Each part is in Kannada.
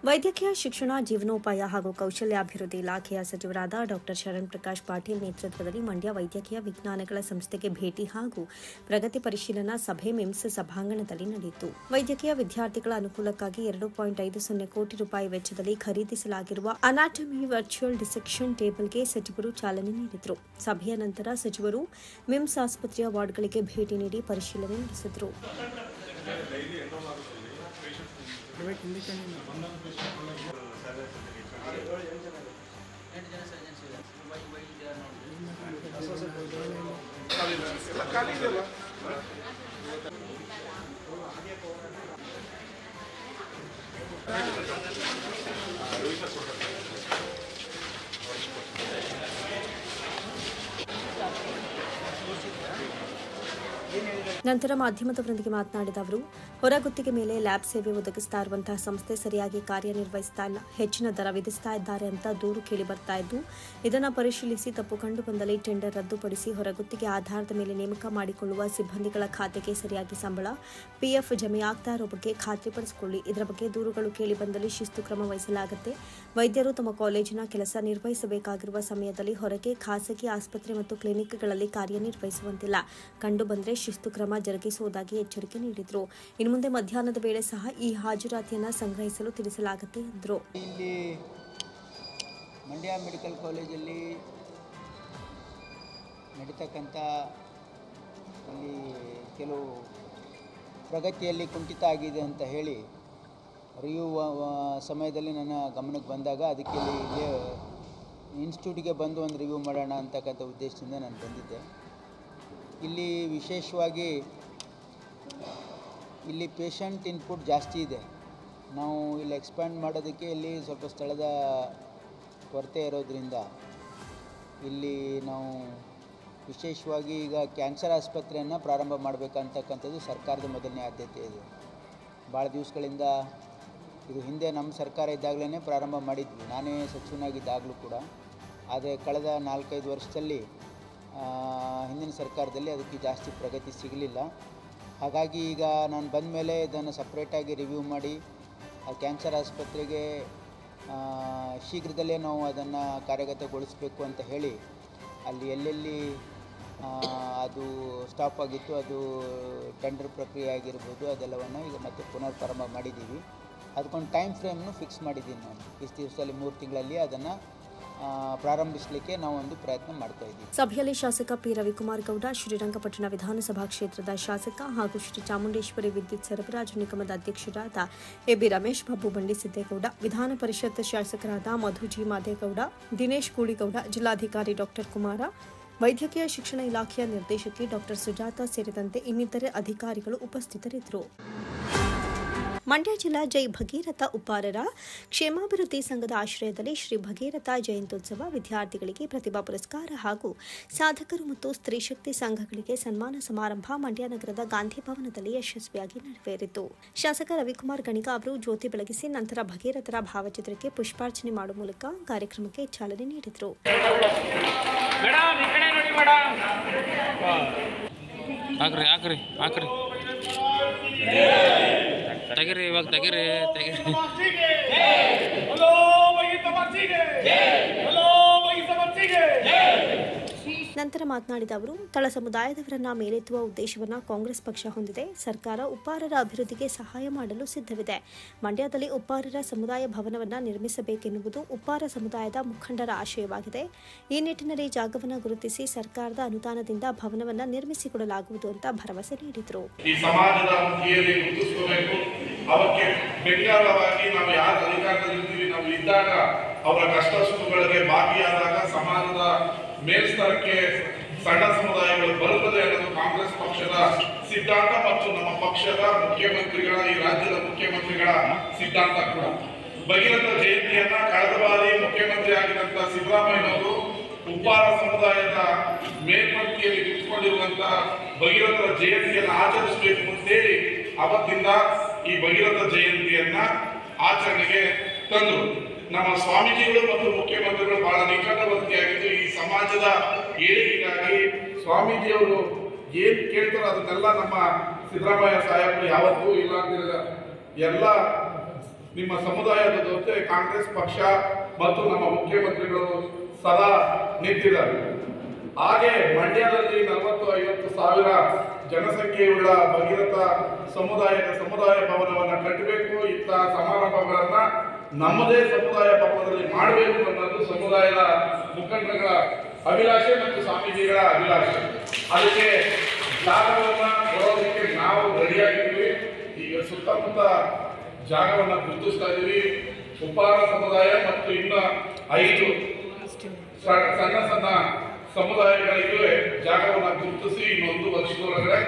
ವೈದ್ಯಕೀಯ ಶಿಕ್ಷಣ ಜೀವನೋಪಾಯ ಹಾಗೂ ಕೌಶಲ್ಯಾಭಿವೃದ್ಧಿ ಇಲಾಖೆಯ ಸಚಿವರಾದ ಡಾಕ್ಟರ್ ಶರಣ್ ಪ್ರಕಾಶ್ ಪಾಟೀಲ್ ನೇತೃತ್ವದಲ್ಲಿ ಮಂಡ್ಯ ವೈದ್ಯಕೀಯ ವಿಜ್ಞಾನಗಳ ಸಂಸ್ಥೆಗೆ ಭೇಟಿ ಹಾಗೂ ಪ್ರಗತಿ ಪರಿಶೀಲನಾ ಸಭೆ ಮಿಮ್ಸ್ ಸಭಾಂಗಣದಲ್ಲಿ ನಡೆಯಿತು. ವೈದ್ಯಕೀಯ ವಿದ್ಯಾರ್ಥಿಗಳ ಅನುಕೂಲಕ್ಕಾಗಿ 2.50 ಕೋಟಿ ರೂಪಾಯಿ ವೆಚ್ಚದಲ್ಲಿ ಖರೀದಿಸಲಾಗಿರುವ ಅನಾಟಮಿ ವರ್ಚುವಲ್ ಡಿಸೆಕ್ಷನ್ ಟೇಬಲ್ಗೆ ಸಚಿವರು ಚಾಲನೆ ನೀಡಿದರು. ಸಭೆಯ ನಂತರ ಸಚಿವರು ಮಿಮ್ಸ್ ಆಸ್ಪತ್ರೆಯ ವಾರ್ಡ್ಗಳಿಗೆ ಭೇಟಿ ನೀಡಿ ಪರಿಶೀಲನೆ ನಡೆಸಿದರು. ನಂತರ ಮಾಧ್ಯಮದವರೊಂದಿಗೆ ಮಾತನಾಡಿದ ಅವರು, ಹೊರಗುತ್ತಿಗೆ ಮೇಲೆ ಲ್ಯಾಬ್ ಸೇವೆ ಒದಗಿಸ್ತಾ ಇರುವಂತಹ ಸಂಸ್ಥೆ ಸರಿಯಾಗಿ ಕಾರ್ಯನಿರ್ವಹಿಸ್ತಾ ಇಲ್ಲ, ಹೆಚ್ಚಿನ ದರ ವಿಧಿಸ್ತಾ ಇದ್ದಾರೆ ಅಂತ ದೂರು ಕೇಳಿ ಬರ್ತಾ ಇದ್ದು, ಇದನ್ನು ಪರಿಶೀಲಿಸಿ ತಪ್ಪು ಕಂಡು ಬಂದಲ್ಲಿ ಟೆಂಡರ್ ರದ್ದುಪಡಿಸಿ ಹೊರಗುತ್ತಿಗೆ ಆಧಾರದ ಮೇಲೆ ನೇಮಕ ಮಾಡಿಕೊಳ್ಳುವ ಸಿಬ್ಬಂದಿಗಳ ಖಾತೆಗೆ ಸರಿಯಾಗಿ ಸಂಬಳ, ಪಿಎಫ್ ಜಮೆ ಆಗ್ತಾ ಇರೋ ಬಗ್ಗೆ ಖಾತ್ರಿಪಡಿಸಿಕೊಳ್ಳಿ. ಇದರ ಬಗ್ಗೆ ದೂರುಗಳು ಕೇಳಿ ಬಂದಲ್ಲಿ ಶಿಸ್ತು ಕ್ರಮ ವಹಿಸಲಾಗುತ್ತೆ. ವೈದ್ಯರು ತಮ್ಮ ಕಾಲೇಜಿನ ಕೆಲಸ ನಿರ್ವಹಿಸಬೇಕಾಗಿರುವ ಸಮಯದಲ್ಲಿ ಹೊರಗೆ ಖಾಸಗಿ ಆಸ್ಪತ್ರೆ ಮತ್ತು ಕ್ಲಿನಿಕ್ಗಳಲ್ಲಿ ಕಾರ್ಯನಿರ್ವಹಿಸುವಂತಿಲ್ಲ. ಕಂಡು ಬಂದರೆ ಶಿಸ್ತು ಕ್ರಮ ಜರುಗಿಸುವುದಾಗಿ ಎಚ್ಚರಿಕೆ ನೀಡಿದರು. ಇನ್ನು ಮುಂದೆ ಮಧ್ಯಾಹ್ನದ ವೇಳೆ ಸಹ ಈ ಹಾಜರಾತಿಯನ್ನು ಸಂಗ್ರಹಿಸಲು ತಿಳಿಸಲಾಗುತ್ತೆ ಎಂದರು. ಇಲ್ಲಿ ಮಂಡ್ಯ ಮೆಡಿಕಲ್ ಕಾಲೇಜಲ್ಲಿ ನಡೀತಕ್ಕಂಥ ಇಲ್ಲಿ ಕೆಲವು ಪ್ರಗತಿಯಲ್ಲಿ ಕುಂಠಿತ ಆಗಿದೆ ಅಂತ ಹೇಳಿ ರಿವ್ಯೂ ಸಮಯದಲ್ಲಿ ನನ್ನ ಗಮನಕ್ಕೆ ಬಂದಾಗ ಅದಕ್ಕೆ ಇಲ್ಲಿ ಇನ್ಸ್ಟಿಟ್ಯೂಟಿಗೆ ಬಂದು ಒಂದು ರಿವ್ಯೂ ಮಾಡೋಣ ಅಂತಕ್ಕಂಥ ಉದ್ದೇಶದಿಂದ ನಾನು ಬಂದಿದ್ದೆ. ಇಲ್ಲಿ ವಿಶೇಷವಾಗಿ ಇಲ್ಲಿ ಪೇಷಂಟ್ ಇನ್ಪುಟ್ ಜಾಸ್ತಿ ಇದೆ. ನಾವು ಇಲ್ಲಿ ಎಕ್ಸ್ಪ್ಯಾಂಡ್ ಮಾಡೋದಕ್ಕೆ ಇಲ್ಲಿ ಸ್ವಲ್ಪ ಸ್ಥಳದ ಕೊರತೆ ಇರೋದ್ರಿಂದ ಇಲ್ಲಿ ನಾವು ವಿಶೇಷವಾಗಿ ಈಗ ಕ್ಯಾನ್ಸರ್ ಆಸ್ಪತ್ರೆಯನ್ನು ಪ್ರಾರಂಭ ಮಾಡಬೇಕಂತಕ್ಕಂಥದ್ದು ಸರ್ಕಾರದ ಮೊದಲನೇ ಆದ್ಯತೆ ಇದೆ. ಭಾಳ ದಿವಸಗಳಿಂದ ಇದು ಹಿಂದೆ ನಮ್ಮ ಸರ್ಕಾರ ಇದ್ದಾಗಲೇ ಪ್ರಾರಂಭ ಮಾಡಿದ್ವಿ, ನಾನೇ ಸಚಿವನಾಗಿದ್ದಾಗಲೂ ಕೂಡ. ಆದರೆ ಕಳೆದ 4-5 ವರ್ಷದಲ್ಲಿ ಹಿಂದಿನ ಸರ್ಕಾರದಲ್ಲಿ ಅದಕ್ಕೆ ಜಾಸ್ತಿ ಪ್ರಗತಿ ಸಿಗಲಿಲ್ಲ. ಹಾಗಾಗಿ ಈಗ ನಾನು ಬಂದ ಮೇಲೆ ಇದನ್ನು ಸಪ್ರೇಟಾಗಿ ರಿವ್ಯೂ ಮಾಡಿ ಆ ಕ್ಯಾನ್ಸರ್ ಆಸ್ಪತ್ರೆಗೆ ಶೀಘ್ರದಲ್ಲೇ ನಾವು ಅದನ್ನು ಕಾರ್ಯಗತಗೊಳಿಸಬೇಕು ಅಂತ ಹೇಳಿ ಅಲ್ಲಿ ಎಲ್ಲೆಲ್ಲಿ ಅದು ಸ್ಟಾಪ್ ಆಗಿತ್ತು, ಅದು ಟೆಂಡರ್ ಪ್ರಕ್ರಿಯೆ ಆಗಿರ್ಬೋದು, ಅದೆಲ್ಲವನ್ನು ಈಗ ಮತ್ತೆ ಪುನರ್ ಪ್ರಾರಂಭ ಮಾಡಿದ್ದೀವಿ. ಅದಕ್ಕೊಂದು ಟೈಮ್ ಫ್ರೇಮ್ನು ಫಿಕ್ಸ್ ಮಾಡಿದ್ದೀನಿ ನಾನು. ಇಷ್ಟು ದಿವಸದಲ್ಲಿ 3 ತಿಂಗಳಲ್ಲಿ ಅದನ್ನು ಪ್ರಾರಂಭಿಸಲಿಕ್ಕೆ ನಾವು ಒಂದು ಪ್ರಯತ್ನ ಮಾಡ್ತಾ ಇದ್ದೀವಿ. ಸಭೆಯಲ್ಲಿ ಶಾಸಕ ಪಿ ರವಿಕುಮಾರ್ ಗೌಡ, ಶ್ರೀರಂಗಪಟ್ಟಣ ವಿಧಾನಸಭಾ ಕ್ಷೇತ್ರದ ಶಾಸಕ ಹಾಗೂ ಶ್ರೀ ಚಾಮುಂಡೇಶ್ವರಿ ವಿದ್ಯುತ್ ಸರಬರಾಜು ನಿಗಮದ ಅಧ್ಯಕ್ಷರಾದ ಎಬಿ ರಮೇಶ್ ಬಾಬು ಬಂಡಿಸಿದ್ದೇಗೌಡ, ವಿಧಾನ ಪರಿಷತ್ ಶಾಸಕರಾದ ಮಧು ಜಿ ಮಾದೇಗೌಡ, ದಿನೇಶ್ ಗೂಳಿಗೌಡ, ಜಿಲ್ಲಾಧಿಕಾರಿ ಡಾಕ್ಟರ್ ಕುಮಾರ, ವೈದ್ಯಕೀಯ ಶಿಕ್ಷಣ ಇಲಾಖೆಯ ನಿರ್ದೇಶಕಿ ಡಾಕ್ಟರ್ ಸುಜಾತ ಸೇರಿದಂತೆ ಇನ್ನಿತರೆ ಅಧಿಕಾರಿಗಳು ಉಪಸ್ಥಿತರಿದ್ದರು. ಮಂಡ್ಯ ಜಿಲ್ಲಾ ಜೈ ಭಗೀರಥ ಉಪ್ಪಾರರ ಕ್ಷೇಮಾಭಿವೃದ್ಧಿ ಸಂಘದ ಆಶ್ರಯದಲ್ಲಿ ಶ್ರೀ ಭಗೀರಥ ಜಯಂತ್ಯುತ್ಸವ, ವಿದ್ಯಾರ್ಥಿಗಳಿಗೆ ಪ್ರತಿಭಾ ಪುರಸ್ಕಾರ ಹಾಗೂ ಸಾಧಕರು ಮತ್ತು ಸ್ತ್ರೀ ಶಕ್ತಿ ಸಂಘಗಳಿಗೆ ಸನ್ಮಾನ ಸಮಾರಂಭ ಮಂಡ್ಯ ನಗರದ ಗಾಂಧಿ ಭವನದಲ್ಲಿ ಯಶಸ್ವಿಯಾಗಿ ನೆರವೇರಿತು. ಶಾಸಕ ರವಿಕುಮಾರ್ ಗಣಿಗ ಅವರು ಜ್ಯೋತಿ ಬೆಳಗಿಸಿ ನಂತರ ಭಗೀರಥರ ಭಾವಚಿತ್ರಕ್ಕೆ ಪುಷ್ಪಾರ್ಚನೆ ಮಾಡುವ ಮೂಲಕ ಕಾರ್ಯಕ್ರಮಕ್ಕೆ ಚಾಲನೆ ನೀಡಿದರು. ನಂತರ ಮಾತನಾಡಿದ ಅವರು, ತಳ ಸಮುದಾಯದವರನ್ನ ಮೇಲೆತ್ತುವ ಉದ್ದೇಶವನ್ನು ಕಾಂಗ್ರೆಸ್ ಪಕ್ಷ ಹೊಂದಿದೆ. ಸರ್ಕಾರ ಉಪ್ಪಾರರ ಅಭಿವೃದ್ಧಿಗೆ ಸಹಾಯ ಮಾಡಲು ಸಿದ್ಧವಿದೆ. ಮಂಡ್ಯದಲ್ಲಿ ಉಪ್ಪಾರರ ಸಮುದಾಯ ಭವನವನ್ನು ನಿರ್ಮಿಸಬೇಕೆನ್ನುವುದು ಉಪ್ಪಾರ ಸಮುದಾಯದ ಮುಖಂಡರ ಆಶಯವಾಗಿದೆ. ಈ ನಿಟ್ಟಿನಲ್ಲಿ ಜಾಗವನ್ನು ಗುರುತಿಸಿ ಸರ್ಕಾರದ ಅನುದಾನದಿಂದ ಭವನವನ್ನು ನಿರ್ಮಿಸಿಕೊಡಲಾಗುವುದು ಅಂತ ಭರವಸೆ ನೀಡಿದರು. ಅವರ ಕಷ್ಟ ಸುಖಗಳಿಗೆ ಭಾಗಿಯಾದಾಗ ಸಮಾಜದ ಮೇಲ್ಸ್ತರಕ್ಕೆ ಸಣ್ಣ ಸಮುದಾಯಗಳು ಬರುತ್ತದೆ ಅನ್ನೋದು ಕಾಂಗ್ರೆಸ್ ಪಕ್ಷದ ಸಿದ್ಧಾಂತ ಮತ್ತು ನಮ್ಮ ಪಕ್ಷದ ಮುಖ್ಯಮಂತ್ರಿಗಳ, ಈ ರಾಜ್ಯದ ಮುಖ್ಯಮಂತ್ರಿಗಳ ಸಿದ್ಧಾಂತ ಕೂಡ. ಭಗೀರಥ ಜಯಂತಿಯನ್ನ ಕಳೆದ ಬಾರಿ ಮುಖ್ಯಮಂತ್ರಿ ಆಗಿದ್ದಂತ ಸಿದ್ದರಾಮಯ್ಯನವರು ಉಪ್ಪಾರ ಸಮುದಾಯದ ಮೇಲ್ಪಂಕ್ತಿಯಲ್ಲಿ ನಿಂತುಕೊಂಡಿರುವಂತಹ ಭಗೀರಥರ ಜಯಂತಿಯನ್ನು ಆಚರಿಸಬೇಕು ಅಂತೇಳಿ ಅವತ್ತಿಂದ ಈ ಭಗೀರಥ ಜಯಂತಿಯನ್ನ ಆಚರಣೆಗೆ ತಂದರು. ನಮ್ಮ ಸ್ವಾಮೀಜಿಗಳು ಮತ್ತು ಮುಖ್ಯಮಂತ್ರಿಗಳು ಬಹಳ ನಿಕಟವರ್ತಿಯಾಗಿದ್ದು ಈ ಸಮಾಜದ ಏಳಿಗೆಗಾಗಿ ಸ್ವಾಮೀಜಿಯವರು ಏನು ಕೇಳ್ತಾರೋ ಅದನ್ನೆಲ್ಲ ನಮ್ಮ ಸಿದ್ದರಾಮಯ್ಯ ಸಾಹೇಬರು ಯಾವತ್ತೂ ಇಲ್ಲ ಅಂತಿಲ್ಲ. ಎಲ್ಲ ನಿಮ್ಮ ಸಮುದಾಯದ ಜೊತೆ ಕಾಂಗ್ರೆಸ್ ಪಕ್ಷ ಮತ್ತು ನಮ್ಮ ಮುಖ್ಯಮಂತ್ರಿಗಳು ಸದಾ ನಿಂತಿದ್ದಾರೆ. ಹಾಗೆ ಮಂಡ್ಯದಲ್ಲಿ 40-50 ಸಾವಿರ ಜನಸಂಖ್ಯೆಯುಳ್ಳ ಭಗೀರಥ ಸಮುದಾಯ ಭವನವನ್ನು ಕಟ್ಟಬೇಕು. ಇಂತಹ ಸಮಾರಂಭಗಳನ್ನ ನಮ್ಮದೇ ಸಮುದಾಯ ಭವನದಲ್ಲಿ ಮಾಡಬೇಕು ಅನ್ನೋದು ಸಮುದಾಯದ ಮುಖಂಡರ ಅಭಿಲಾಷೆ ಮತ್ತು ಸ್ವಾಮೀಜಿಗಳ ಅಭಿಲಾಷೆ. ಅದಕ್ಕೆ ಜಾಗವನ್ನು ಕೊಡೋದಕ್ಕೆ ನಾವು ರೆಡಿಯಾಗಿದ್ದೀವಿ. ಈಗ ಸುತ್ತಮುತ್ತ ಜಾಗವನ್ನು ಗುರುತಿಸ್ತಾ ಇದ್ದೀವಿ. ಉಪ್ಪಾರ ಸಮುದಾಯ ಮತ್ತು ಇನ್ನು 5 ಸಣ್ಣ ಸಮುದಾಯಗಳಿಗೆ ಜಾಗವನ್ನು ಗುರುತಿಸಿ ಇನ್ನೊಂದು ವರ್ಷದೊಳಗಡೆ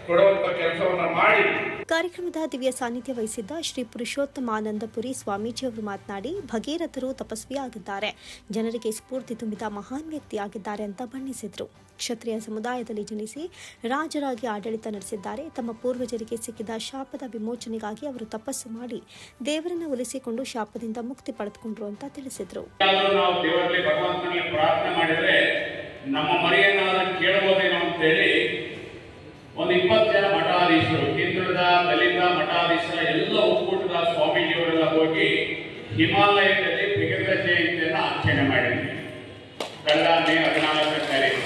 ಕೊಡುವಂತ ಕೆಲಸವನ್ನ ಮಾಡಿ. ಕಾರ್ಯಕ್ರಮದ ದಿವ್ಯ ಸಾನ್ನಿಧ್ಯ ವಹಿಸಿದ್ದ ಶ್ರೀ ಪುರುಷೋತ್ತಮಾನಂದಪುರಿ ಸ್ವಾಮೀಜಿ ಅವರು ಮಾತನಾಡಿ, ಭಗೀರಥರು ತಪಸ್ವಿಯಾಗಿದ್ದಾರೆ, ಜನರಿಗೆ ಸ್ಫೂರ್ತಿ ತುಂಬಿದ ಮಹಾನ್ ವ್ಯಕ್ತಿಯಾಗಿದ್ದಾರೆ ಅಂತ ಬಣ್ಣಿಸಿದ್ರು. ಕ್ಷತ್ರಿಯ ಸಮುದಾಯದಲ್ಲಿ ಜನಿಸಿ ರಾಜರಾಗಿ ಆಡಳಿತ ನಡೆಸಿದ್ದಾರೆ. ತಮ್ಮ ಪೂರ್ವಜರಿಗೆ ಸಿಕ್ಕಿದ ಶಾಪದ ವಿಮೋಚನೆಗಾಗಿ ಅವರು ತಪಸ್ಸು ಮಾಡಿ ದೇವರನ್ನ ಒಲಿಸಿಕೊಂಡು ಶಾಪದಿಂದ ಮುಕ್ತಿ ಪಡೆದುಕೊಂಡ್ರು ಅಂತ ತಿಳಿಸಿದ್ರು. ನಮ್ಮ ಮರೆಯನ್ನಾದ್ರೂ ಕೇಳಬಹುದೇನೋ ಅಂತೇಳಿ ಒಂದು 20 ಜನ ಮಠಾಧೀಶರು, ಹಿಂದುಳಿದ ದಲಿತ ಮಠಾಧೀಶರ ಎಲ್ಲ ಒಕ್ಕೂಟದ ಸ್ವಾಮೀಜಿಯವರೆಲ್ಲ ಹೋಗಿ ಹಿಮಾಲಯದಲ್ಲಿ ಭಗೀರಥ ಜಯಂತಿಯನ್ನು ಆಚರಣೆ ಮಾಡಿದ್ವಿ. ಕಳೆದ ಮೇ 14 ತಾರೀಕು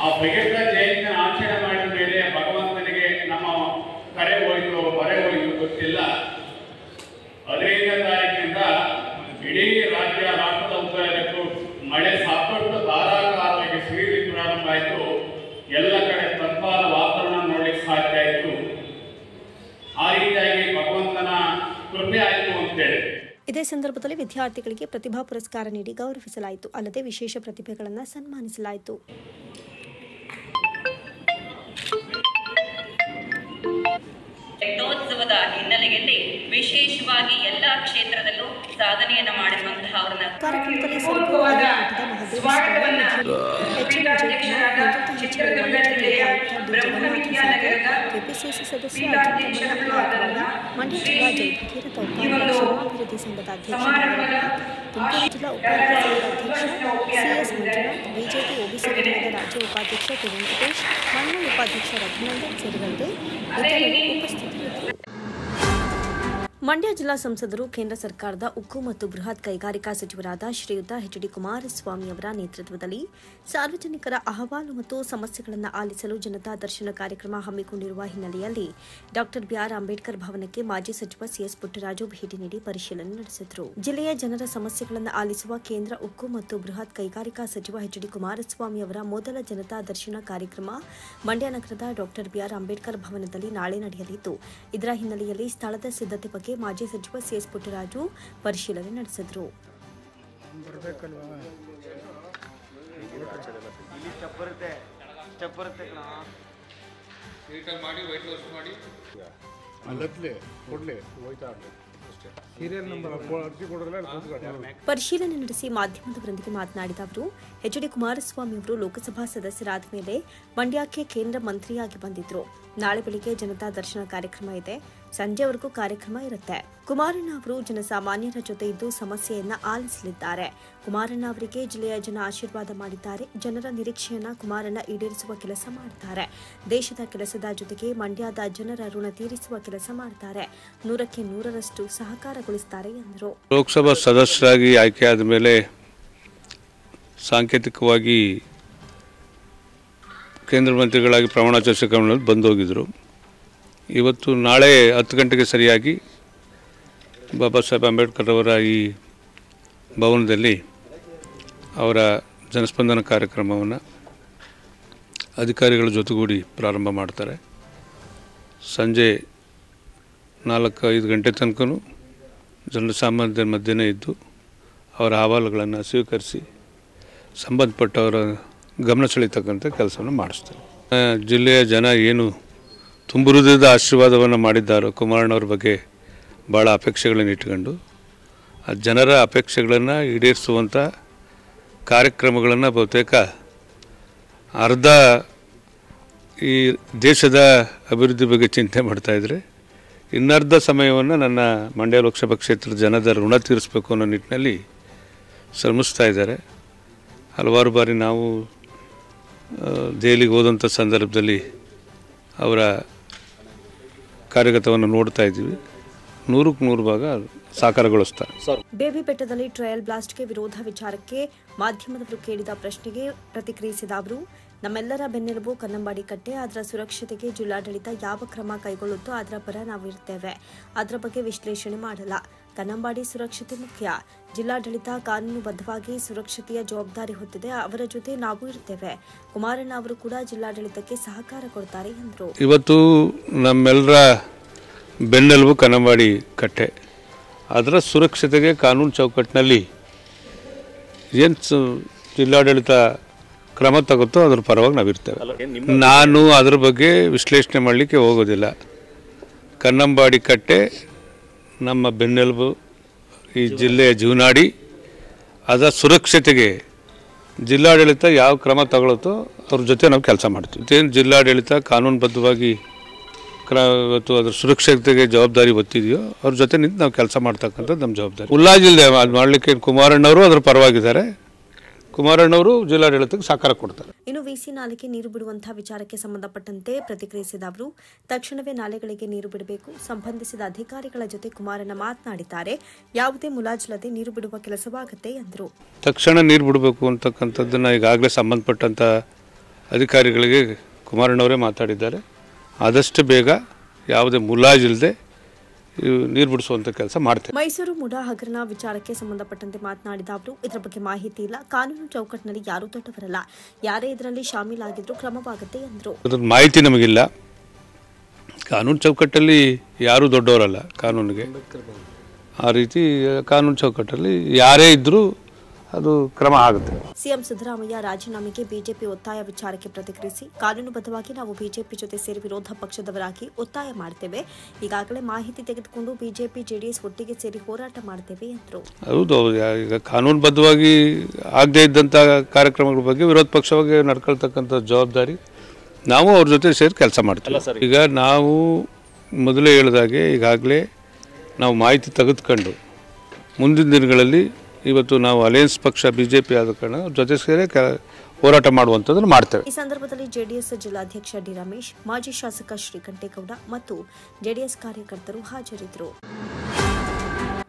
ಆ ಭಗೀರಥ ಜಯಂತಿಯನ್ನು ಆಚರಣೆ ಮಾಡಿದ ಮೇಲೆ ಭಗವಂತನಿಗೆ ನಮ್ಮ ಕರೆ ಹೋಯಿತು ಬರೆ ಹೋಯಿತು ಗೊತ್ತಿಲ್ಲ. 15ನೇ ತಾರೀಕಿನಿಂದ ಇಡೀ ರಾಷ್ಟ್ರದ ಉದ್ದಕ್ಕೂ ಮಳೆ ಸಾಕಷ್ಟು ಧಾರಾಕಾರವಾಗಿ ಸುರಿಯಲಿಕ್ಕೆ ಪ್ರಾರಂಭ ಆಯಿತು. ಎಲ್ಲ ಕಡೆ ತಂಪಾದ ವಾತಾವರಣ ನೋಡ್ಲಿಕ್ಕೆ ಸಾಧ್ಯ ಆಯಿತು. ಆ ರೀತಿಯಾಗಿ ಭಗವಂತನ ಕೃಪೆ ಆಯಿತು ಅಂತೇಳಿ. ಇದೇ ಸಂದರ್ಭದಲ್ಲಿ ವಿದ್ಯಾರ್ಥಿಗಳಿಗೆ ಪ್ರತಿಭಾ ಪುರಸ್ಕಾರ ನೀಡಿ ಗೌರವಿಸಲಾಯಿತು. ಅಲ್ಲದೆ ವಿಶೇಷ ಪ್ರತಿಭೆಗಳನ್ನು ಸನ್ಮಾನಿಸಲಾಯಿತು. ಘಟೋತ್ಸವದ ಹಿನ್ನೆಲೆಯಲ್ಲಿ ವಿಶೇಷವಾಗಿ ಎಲ್ಲ ಕ್ಷೇತ್ರದಲ್ಲೂ ಸಾಧನೆಯನ್ನು ಮಾಡಿರುವಂತಹ ಅವರನ್ನ ಕಾರ್ಯಕ್ರಮದಲ್ಲಿ ಕೆಪಿಸಿಸಿ ಸದಸ್ಯ ಮಂಡ್ಯ ಜಿಲ್ಲಾ ಜೈ ಭಗೀರಥ ಉಪಾಭಿವೃದ್ಧಿ ಸಂಘದ ಅಧ್ಯಕ್ಷ, ತುಮಕೂರು ಜಿಲ್ಲಾ ಉಪಾಧ್ಯಕ್ಷ ಸಿಎಸ್ ಮಂಜುನಾಥ್, ಬಿಜೆಪಿ ಒಬಿಸಿ ಘಟಕದ ರಾಜ್ಯ ಉಪಾಧ್ಯಕ್ಷ ಕೆ ವೆಂಕಟೇಶ್, ಮಂಡಲ ಉಪಾಧ್ಯಕ್ಷ ರಘುನಂದನ್ ಸೇರಿದಂತೆ ಇತರರು ಉಪಸ್ಥಿತರಿದ್ದರು. ಮಂಡ್ಯ ಜಿಲ್ಲಾ ಸಂಸದರು ಕೇಂದ್ರ ಸರ್ಕಾರದ ಉಕ್ಕು ಮತ್ತು ಬೃಹತ್ ಕೈಗಾರಿಕಾ ಸಚಿವರಾದ ಶ್ರೀಯುತ ಎಚ್.ಡಿ. ಕುಮಾರಸ್ವಾಮಿ ಅವರ ನೇತೃತ್ವದಲ್ಲಿ ಸಾರ್ವಜನಿಕರ ಅಹವಾಲು ಮತ್ತು ಸಮಸ್ಯೆಗಳನ್ನು ಆಲಿಸಲು ಜನತಾ ದರ್ಶನ ಕಾರ್ಯಕ್ರಮ ಹಮ್ಮಿಕೊಂಡಿರುವ ಹಿನ್ನೆಲೆಯಲ್ಲಿ ಡಾ ಬಿ.ಆರ್. ಅಂಬೇಡ್ಕರ್ ಭವನಕ್ಕೆ ಮಾಜಿ ಸಚಿವ ಸಿಎಸ್ ಪುಟ್ಟರಾಜು ಭೇಟಿ ನೀಡಿ ಪರಿಶೀಲನೆ ನಡೆಸಿದರು. ಜಿಲ್ಲೆಯ ಜನರ ಸಮಸ್ಯೆಗಳನ್ನು ಆಲಿಸುವ ಕೇಂದ್ರ ಉಕ್ಕು ಮತ್ತು ಬೃಹತ್ ಕೈಗಾರಿಕಾ ಸಚಿವ ಎಚ್.ಡಿ. ಕುಮಾರಸ್ವಾಮಿ ಅವರ ಮೊದಲ ಜನತಾ ದರ್ಶನ ಕಾರ್ಯಕ್ರಮ ಮಂಡ್ಯ ನಗರದ ಡಾ ಬಿ.ಆರ್. ಅಂಬೇಡ್ಕರ್ ಭವನದಲ್ಲಿ ನಾಳೆ ನಡೆಯಲಿದ್ದು, ಇದರ ಹಿನ್ನೆಲೆಯಲ್ಲಿ ಸ್ಥಳದ ಸಿದ್ಧತೆ ಬಗ್ಗೆ ಮಾಜಿ ಸಚಿವ ಸಿಎಸ್ ಪುಟ್ಟರಾಜು ಪರಿಶೀಲನೆ ನಡೆಸಿದರು. ಪರಿಶೀಲನೆ ನಡೆಸಿ ಮಾಧ್ಯಮದವರೊಂದಿಗೆ ಮಾತನಾಡಿದ ಅವರು, ಎಚ್.ಡಿ. ಕುಮಾರಸ್ವಾಮಿ ಅವರು ಲೋಕಸಭಾ ಸದಸ್ಯರಾದ ಮೇಲೆ ಮಂಡ್ಯಕ್ಕೆ ಕೇಂದ್ರ ಮಂತ್ರಿಯಾಗಿ ಬಂದಿದ್ರು. ನಾಳೆ ಬೆಳಿಗ್ಗೆ ಜನತಾ ದರ್ಶನ ಕಾರ್ಯಕ್ರಮ ಇದೆ, ಸಂಜೆವರೆಗೂ ಕಾರ್ಯಕ್ರಮ ಇರುತ್ತೆ. ಕುಮಾರಣ್ಣ ಅವರು ಜನಸಾಮಾನ್ಯರ ಜೊತೆ ಇದ್ದು ಸಮಸ್ಯೆಯನ್ನ ಆಲಿಸಲಿದ್ದಾರೆ. ಕುಮಾರಣ್ಣ ಅವರಿಗೆ ಜಿಲ್ಲೆಯ ಜನ ಆಶೀರ್ವಾದ ಮಾಡಿದ್ದಾರೆ. ಜನರ ನಿರೀಕ್ಷೆಯನ್ನ ಕುಮಾರಣ್ಣ ಈಡೇರಿಸುವ ಕೆಲಸ ಮಾಡ್ತಾರೆ. ದೇಶದ ಕೆಲಸದ ಜೊತೆಗೆ ಮಂಡ್ಯದ ಜನರ ಋಣ ತೀರಿಸುವ ಕೆಲಸ ಮಾಡ್ತಾರೆ. 100ಕ್ಕೆ 100ರಷ್ಟು ಸಹಕಾರಗೊಳಿಸುತ್ತಾರೆ ಎಂದರು. ಲೋಕಸಭಾ ಸದಸ್ಯರಾಗಿ ಆಯ್ಕೆಯಾದ ಮೇಲೆ ಸಾಂಕೇತಿಕವಾಗಿ ಕೇಂದ್ರ ಮಂತ್ರಿಗಳಾಗಿ ಪ್ರಮಾಣವಚನ ಸ್ವೀಕಾರ ಬಂದೋಗಿದ್ದರು. ಇವತ್ತು ನಾಳೆ 10 ಗಂಟೆಗೆ ಸರಿಯಾಗಿ ಬಾಬಾ ಸಾಹೇಬ್ ಅಂಬೇಡ್ಕರ್ ಅವರ ಈ ಭವನದಲ್ಲಿ ಅವರ ಜನಸ್ಪಂದನ ಕಾರ್ಯಕ್ರಮವನ್ನು ಅಧಿಕಾರಿಗಳ ಜೊತೆಗೂಡಿ ಪ್ರಾರಂಭ ಮಾಡ್ತಾರೆ. ಸಂಜೆ 4-5 ಗಂಟೆ ತನಕ ಜನಸಾಮಾನ್ಯರ ಮಧ್ಯೆನೇ ಇದ್ದು ಅವರ ಅಹವಾಲುಗಳನ್ನು ಸ್ವೀಕರಿಸಿ ಸಂಬಂಧಪಟ್ಟವರ ಗಮನ ಸೆಳೀತಕ್ಕಂಥ ಕೆಲಸವನ್ನು ಮಾಡಿಸ್ತಾರೆ. ಜಿಲ್ಲೆಯ ಜನ ಏನು ತುಂಬ ಹೃದಯದ ಆಶೀರ್ವಾದವನ್ನು ಮಾಡಿದ್ದಾರೋ ಕುಮಾರಣ್ಣವ್ರ ಬಗ್ಗೆ ಭಾಳ ಅಪೇಕ್ಷೆಗಳನ್ನು ಇಟ್ಕೊಂಡು ಆ ಜನರ ಅಪೇಕ್ಷೆಗಳನ್ನು ಈಡೇರಿಸುವಂಥ ಕಾರ್ಯಕ್ರಮಗಳನ್ನು ಬಹುತೇಕ ಅರ್ಧ ಈ ದೇಶದ ಅಭಿವೃದ್ಧಿ ಬಗ್ಗೆ ಚಿಂತೆ ಮಾಡ್ತಾಯಿದ್ರೆ ಇನ್ನರ್ಧ ಸಮಯವನ್ನು ನನ್ನ ಮಂಡ್ಯ ಲೋಕಸಭಾ ಕ್ಷೇತ್ರದ ಜನದ ಋಣ ತೀರಿಸಬೇಕು ಅನ್ನೋ ನಿಟ್ಟಿನಲ್ಲಿ ಶ್ರಮಿಸ್ತಾ ಇದ್ದಾರೆ. ಹಲವಾರು ಬಾರಿ ನಾವು ದೆಹಲಿಗೆ ಹೋದಂಥ ಸಂದರ್ಭದಲ್ಲಿ ಅವರ ಕಾರ್ಯಗತವನ್ನು ನೋಡ್ತಾ ಇದ್ದೀವಿ. 100ಕ್ಕೆ 100 ಭಾಗ ಸಾಕಾರಗೊಳಿಸ್ತಾರೆ. ಬೇಬಿ ಬೆಟ್ಟದಲ್ಲಿ ಟ್ರಯಲ್ ಬ್ಲಾಸ್ಟ್ಗೆ ವಿರೋಧ ವಿಚಾರಕ್ಕೆ ಮಾಧ್ಯಮದವರು ಕೇಳಿದ ಪ್ರಶ್ನೆಗೆ ಪ್ರತಿಕ್ರಿಯಿಸಿದ ಅವರು, ನಮ್ಮೆಲ್ಲರ ಬೆನ್ನೆಲುಬು ಕನ್ನಂಬಾಡಿ ಕಟ್ಟೆ. ಅದರ ಸುರಕ್ಷತೆಗೆ ಜಿಲ್ಲಾಡಳಿತ ಯಾವ ಕ್ರಮ ಕೈಗೊಳ್ಳುತ್ತೋ ಅದರ ಪರ ನಾವು ಇರ್ತೇವೆ. ಅದರ ಬಗ್ಗೆ ವಿಶ್ಲೇಷಣೆ ಮಾಡಲ್ಲ. ಕನ್ನಂಬಾಡಿ ಸುರಕ್ಷತೆ ಮುಖ್ಯ. ಜಿಲ್ಲಾಡಳಿತ ಕಾನೂನುಬದ್ಧವಾಗಿ ಸುರಕ್ಷತೆಯ ಜವಾಬ್ದಾರಿ ಹೊತ್ತಿದೆ. ಅವರ ಜೊತೆ ನಾವು ಇರ್ತೇವೆ. ಕುಮಾರಣ್ಣ ಅವರು ಕೂಡ ಜಿಲ್ಲಾಡಳಿತಕ್ಕೆ ಸಹಕಾರ ಕೊಡ್ತಾರೆ ಎಂದರು. ಇವತ್ತು ನಮ್ಮೆಲ್ಲರ ಬೆನ್ನೆಲುಬು ಕನ್ನಂಬಾಡಿ ಕಟ್ಟೆ. ಅದರ ಸುರಕ್ಷತೆಗೆ ಕಾನೂನು ಚೌಕಟ್ಟಿನಲ್ಲಿ ಏನು ಜಿಲ್ಲಾಡಳಿತ ಕ್ರಮ ತಗುತ್ತೋ ಅದ್ರ ಪರವಾಗಿ ನಾವಿರ್ತೇವೆ. ನಾನು ಅದ್ರ ಬಗ್ಗೆ ವಿಶ್ಲೇಷಣೆ ಮಾಡಲಿಕ್ಕೆ ಹೋಗೋದಿಲ್ಲ. ಕನ್ನಂಬಾಡಿ ಕಟ್ಟೆ ನಮ್ಮ ಬೆನ್ನೆಲುಬು, ಈ ಜಿಲ್ಲೆಯ ಜೀವನಾಡಿ. ಅದರ ಸುರಕ್ಷತೆಗೆ ಜಿಲ್ಲಾಡಳಿತ ಯಾವ ಕ್ರಮ ತಗೊಳುತ್ತೋ ಅವ್ರ ಜೊತೆ ನಾವು ಕೆಲಸ ಮಾಡ್ತೀವಿ. ಏನು ಜಿಲ್ಲಾಡಳಿತ ಕಾನೂನುಬದ್ಧವಾಗಿ ಇವತ್ತು ಅದ್ರ ಸುರಕ್ಷತೆಗೆ ಜವಾಬ್ದಾರಿ ಹೊತ್ತಿದೆಯೋ ಅವ್ರ ಜೊತೆ ನಿಂತು ನಾವು ಕೆಲಸ ಮಾಡ್ತಕ್ಕಂಥದ್ದು ನಮ್ಮ ಜವಾಬ್ದಾರಿ. ಉಲ್ಲಾಜಿಲ್ಲದೆ ಅದು ಮಾಡಲಿಕ್ಕೆ ಕುಮಾರಣ್ಣವರು ಅದರ ಪರವಾಗಿದ್ದಾರೆ. ಕುಮಾರಣ್ಣವರು ಜಿಲ್ಲಾಡಳಿತಕ್ಕೆ ಸಹಕಾರ ಕೊಡ್ತಾರೆ. ಇನ್ನು ವಿಸಿ ನಾಲೆಗೆ ನೀರು ಬಿಡುವಂತಹ ವಿಚಾರಕ್ಕೆ ಸಂಬಂಧಪಟ್ಟಂತೆ ಪ್ರತಿಕ್ರಿಯಿಸಿದ ಅವರು, ತಕ್ಷಣವೇ ನಾಲೆಗಳಿಗೆ ನೀರು ಬಿಡಬೇಕು. ಸಂಬಂಧಿಸಿದ ಅಧಿಕಾರಿಗಳ ಜೊತೆ ಕುಮಾರಣ್ಣ ಮಾತನಾಡಿದ್ದಾರೆ. ಯಾವುದೇ ಮುಲಾಜಿಲ್ಲದೆ ನೀರು ಬಿಡುವ ಕೆಲಸವಾಗುತ್ತೆ ಎಂದರು. ತಕ್ಷಣ ನೀರು ಬಿಡಬೇಕು ಅಂತಕ್ಕಂಥದ್ದನ್ನು ಈಗಾಗಲೇ ಸಂಬಂಧಪಟ್ಟಂಥ ಅಧಿಕಾರಿಗಳಿಗೆ ಕುಮಾರಣ್ಣವರೇ ಮಾತಾಡಿದ್ದಾರೆ. ಆದಷ್ಟು ಬೇಗ ಯಾವುದೇ ಮುಲಾಜಿಲ್ಲದೆ ನೀರು ಬಿಡಿಸುವಂಥ ಕೆಲಸ ಮಾಡ್ತೇವೆ. ಮೈಸೂರು ಮುಡಾ ಹಗರಣ ವಿಚಾರಕ್ಕೆ ಸಂಬಂಧಪಟ್ಟಂತೆ ಮಾತನಾಡಿದ ಅವರು, ಇದರ ಬಗ್ಗೆ ಮಾಹಿತಿ ಇಲ್ಲ. ಕಾನೂನು ಚೌಕಟ್ಟಿನಲ್ಲಿ ಯಾರೂ ದೊಡ್ಡವರಲ್ಲ. ಯಾರೇ ಇದರಲ್ಲಿ ಶಾಮೀಲಾಗಿದ್ರೂ ಕ್ರಮವಾಗುತ್ತೆ ಎಂದರು. ಅದ್ರ ಮಾಹಿತಿ ನಮಗಿಲ್ಲ. ಕಾನೂನು ಚೌಕಟ್ಟಲ್ಲಿ ಯಾರೂ ದೊಡ್ಡವರಲ್ಲ. ಕಾನೂನಿಗೆ ಆ ರೀತಿ ಕಾನೂನು ಚೌಕಟ್ಟಲ್ಲಿ ಯಾರೇ ಇದ್ದರೂ ಅದು ಕ್ರಮ ಆಗುತ್ತೆ. ಸಿಎಂ ಸಿದ್ದರಾಮಯ್ಯ ರಾಜೀನಾಮೆಗೆ ಬಿಜೆಪಿ ಒತ್ತಾಯ ವಿಚಾರಕ್ಕೆ ಪ್ರತಿಕ್ರಿಯಿಸಿ, ಕಾನೂನುಬದ್ಧವಾಗಿ ನಾವು ಬಿಜೆಪಿ ಜೊತೆ ಸೇರಿ ವಿರೋಧ ಪಕ್ಷದವರಾಗಿ ಒತ್ತಾಯ ಮಾಡ್ತೇವೆ. ಈಗಾಗಲೇ ಮಾಹಿತಿ ತೆಗೆದುಕೊಂಡು ಬಿಜೆಪಿ ಜೆಡಿಎಸ್ ಒಟ್ಟಿಗೆ ಸೇರಿ ಹೋರಾಟ ಮಾಡ್ತೇವೆ ಎಂದರು. ಹೌದು, ಈಗ ಕಾನೂನುಬದ್ಧವಾಗಿ ಆಗದೇ ಇದ್ದಂಥ ಕಾರ್ಯಕ್ರಮಗಳ ಬಗ್ಗೆ ವಿರೋಧ ಪಕ್ಷವಾಗಿ ನಡ್ಕೊಳ್ತಕ್ಕಂಥ ಜವಾಬ್ದಾರಿ ನಾವು ಅವ್ರ ಜೊತೆ ಸೇರಿ ಕೆಲಸ ಮಾಡ್ತೀವಿ. ಈಗ ನಾವು ಮೊದಲೇ ಹೇಳಿದಾಗೆ ಈಗಾಗಲೇ ನಾವು ಮಾಹಿತಿ ತೆಗೆದುಕೊಂಡು ಮುಂದಿನ ದಿನಗಳಲ್ಲಿ ಇವತ್ತು ನಾವು ಅಲಯನ್ಸ್ ಪಕ್ಷ ಬಿಜೆಪಿ ಆದ ಕಾರಣ ಜೊತೆ ಸೇರಿ ಹೋರಾಟ ಮಾಡುವಂಥದ್ದನ್ನು ಮಾಡ್ತೇವೆ. ಈ ಸಂದರ್ಭದಲ್ಲಿ ಜೆಡಿಎಸ್ ಜಿಲ್ಲಾಧ್ಯಕ್ಷ ಡಿ ರಮೇಶ್, ಮಾಜಿ ಶಾಸಕ ಶ್ರೀಕಂಠೇಗೌಡ ಮತ್ತು ಜೆಡಿಎಸ್ ಕಾರ್ಯಕರ್ತರು ಹಾಜರಿದ್ದರು.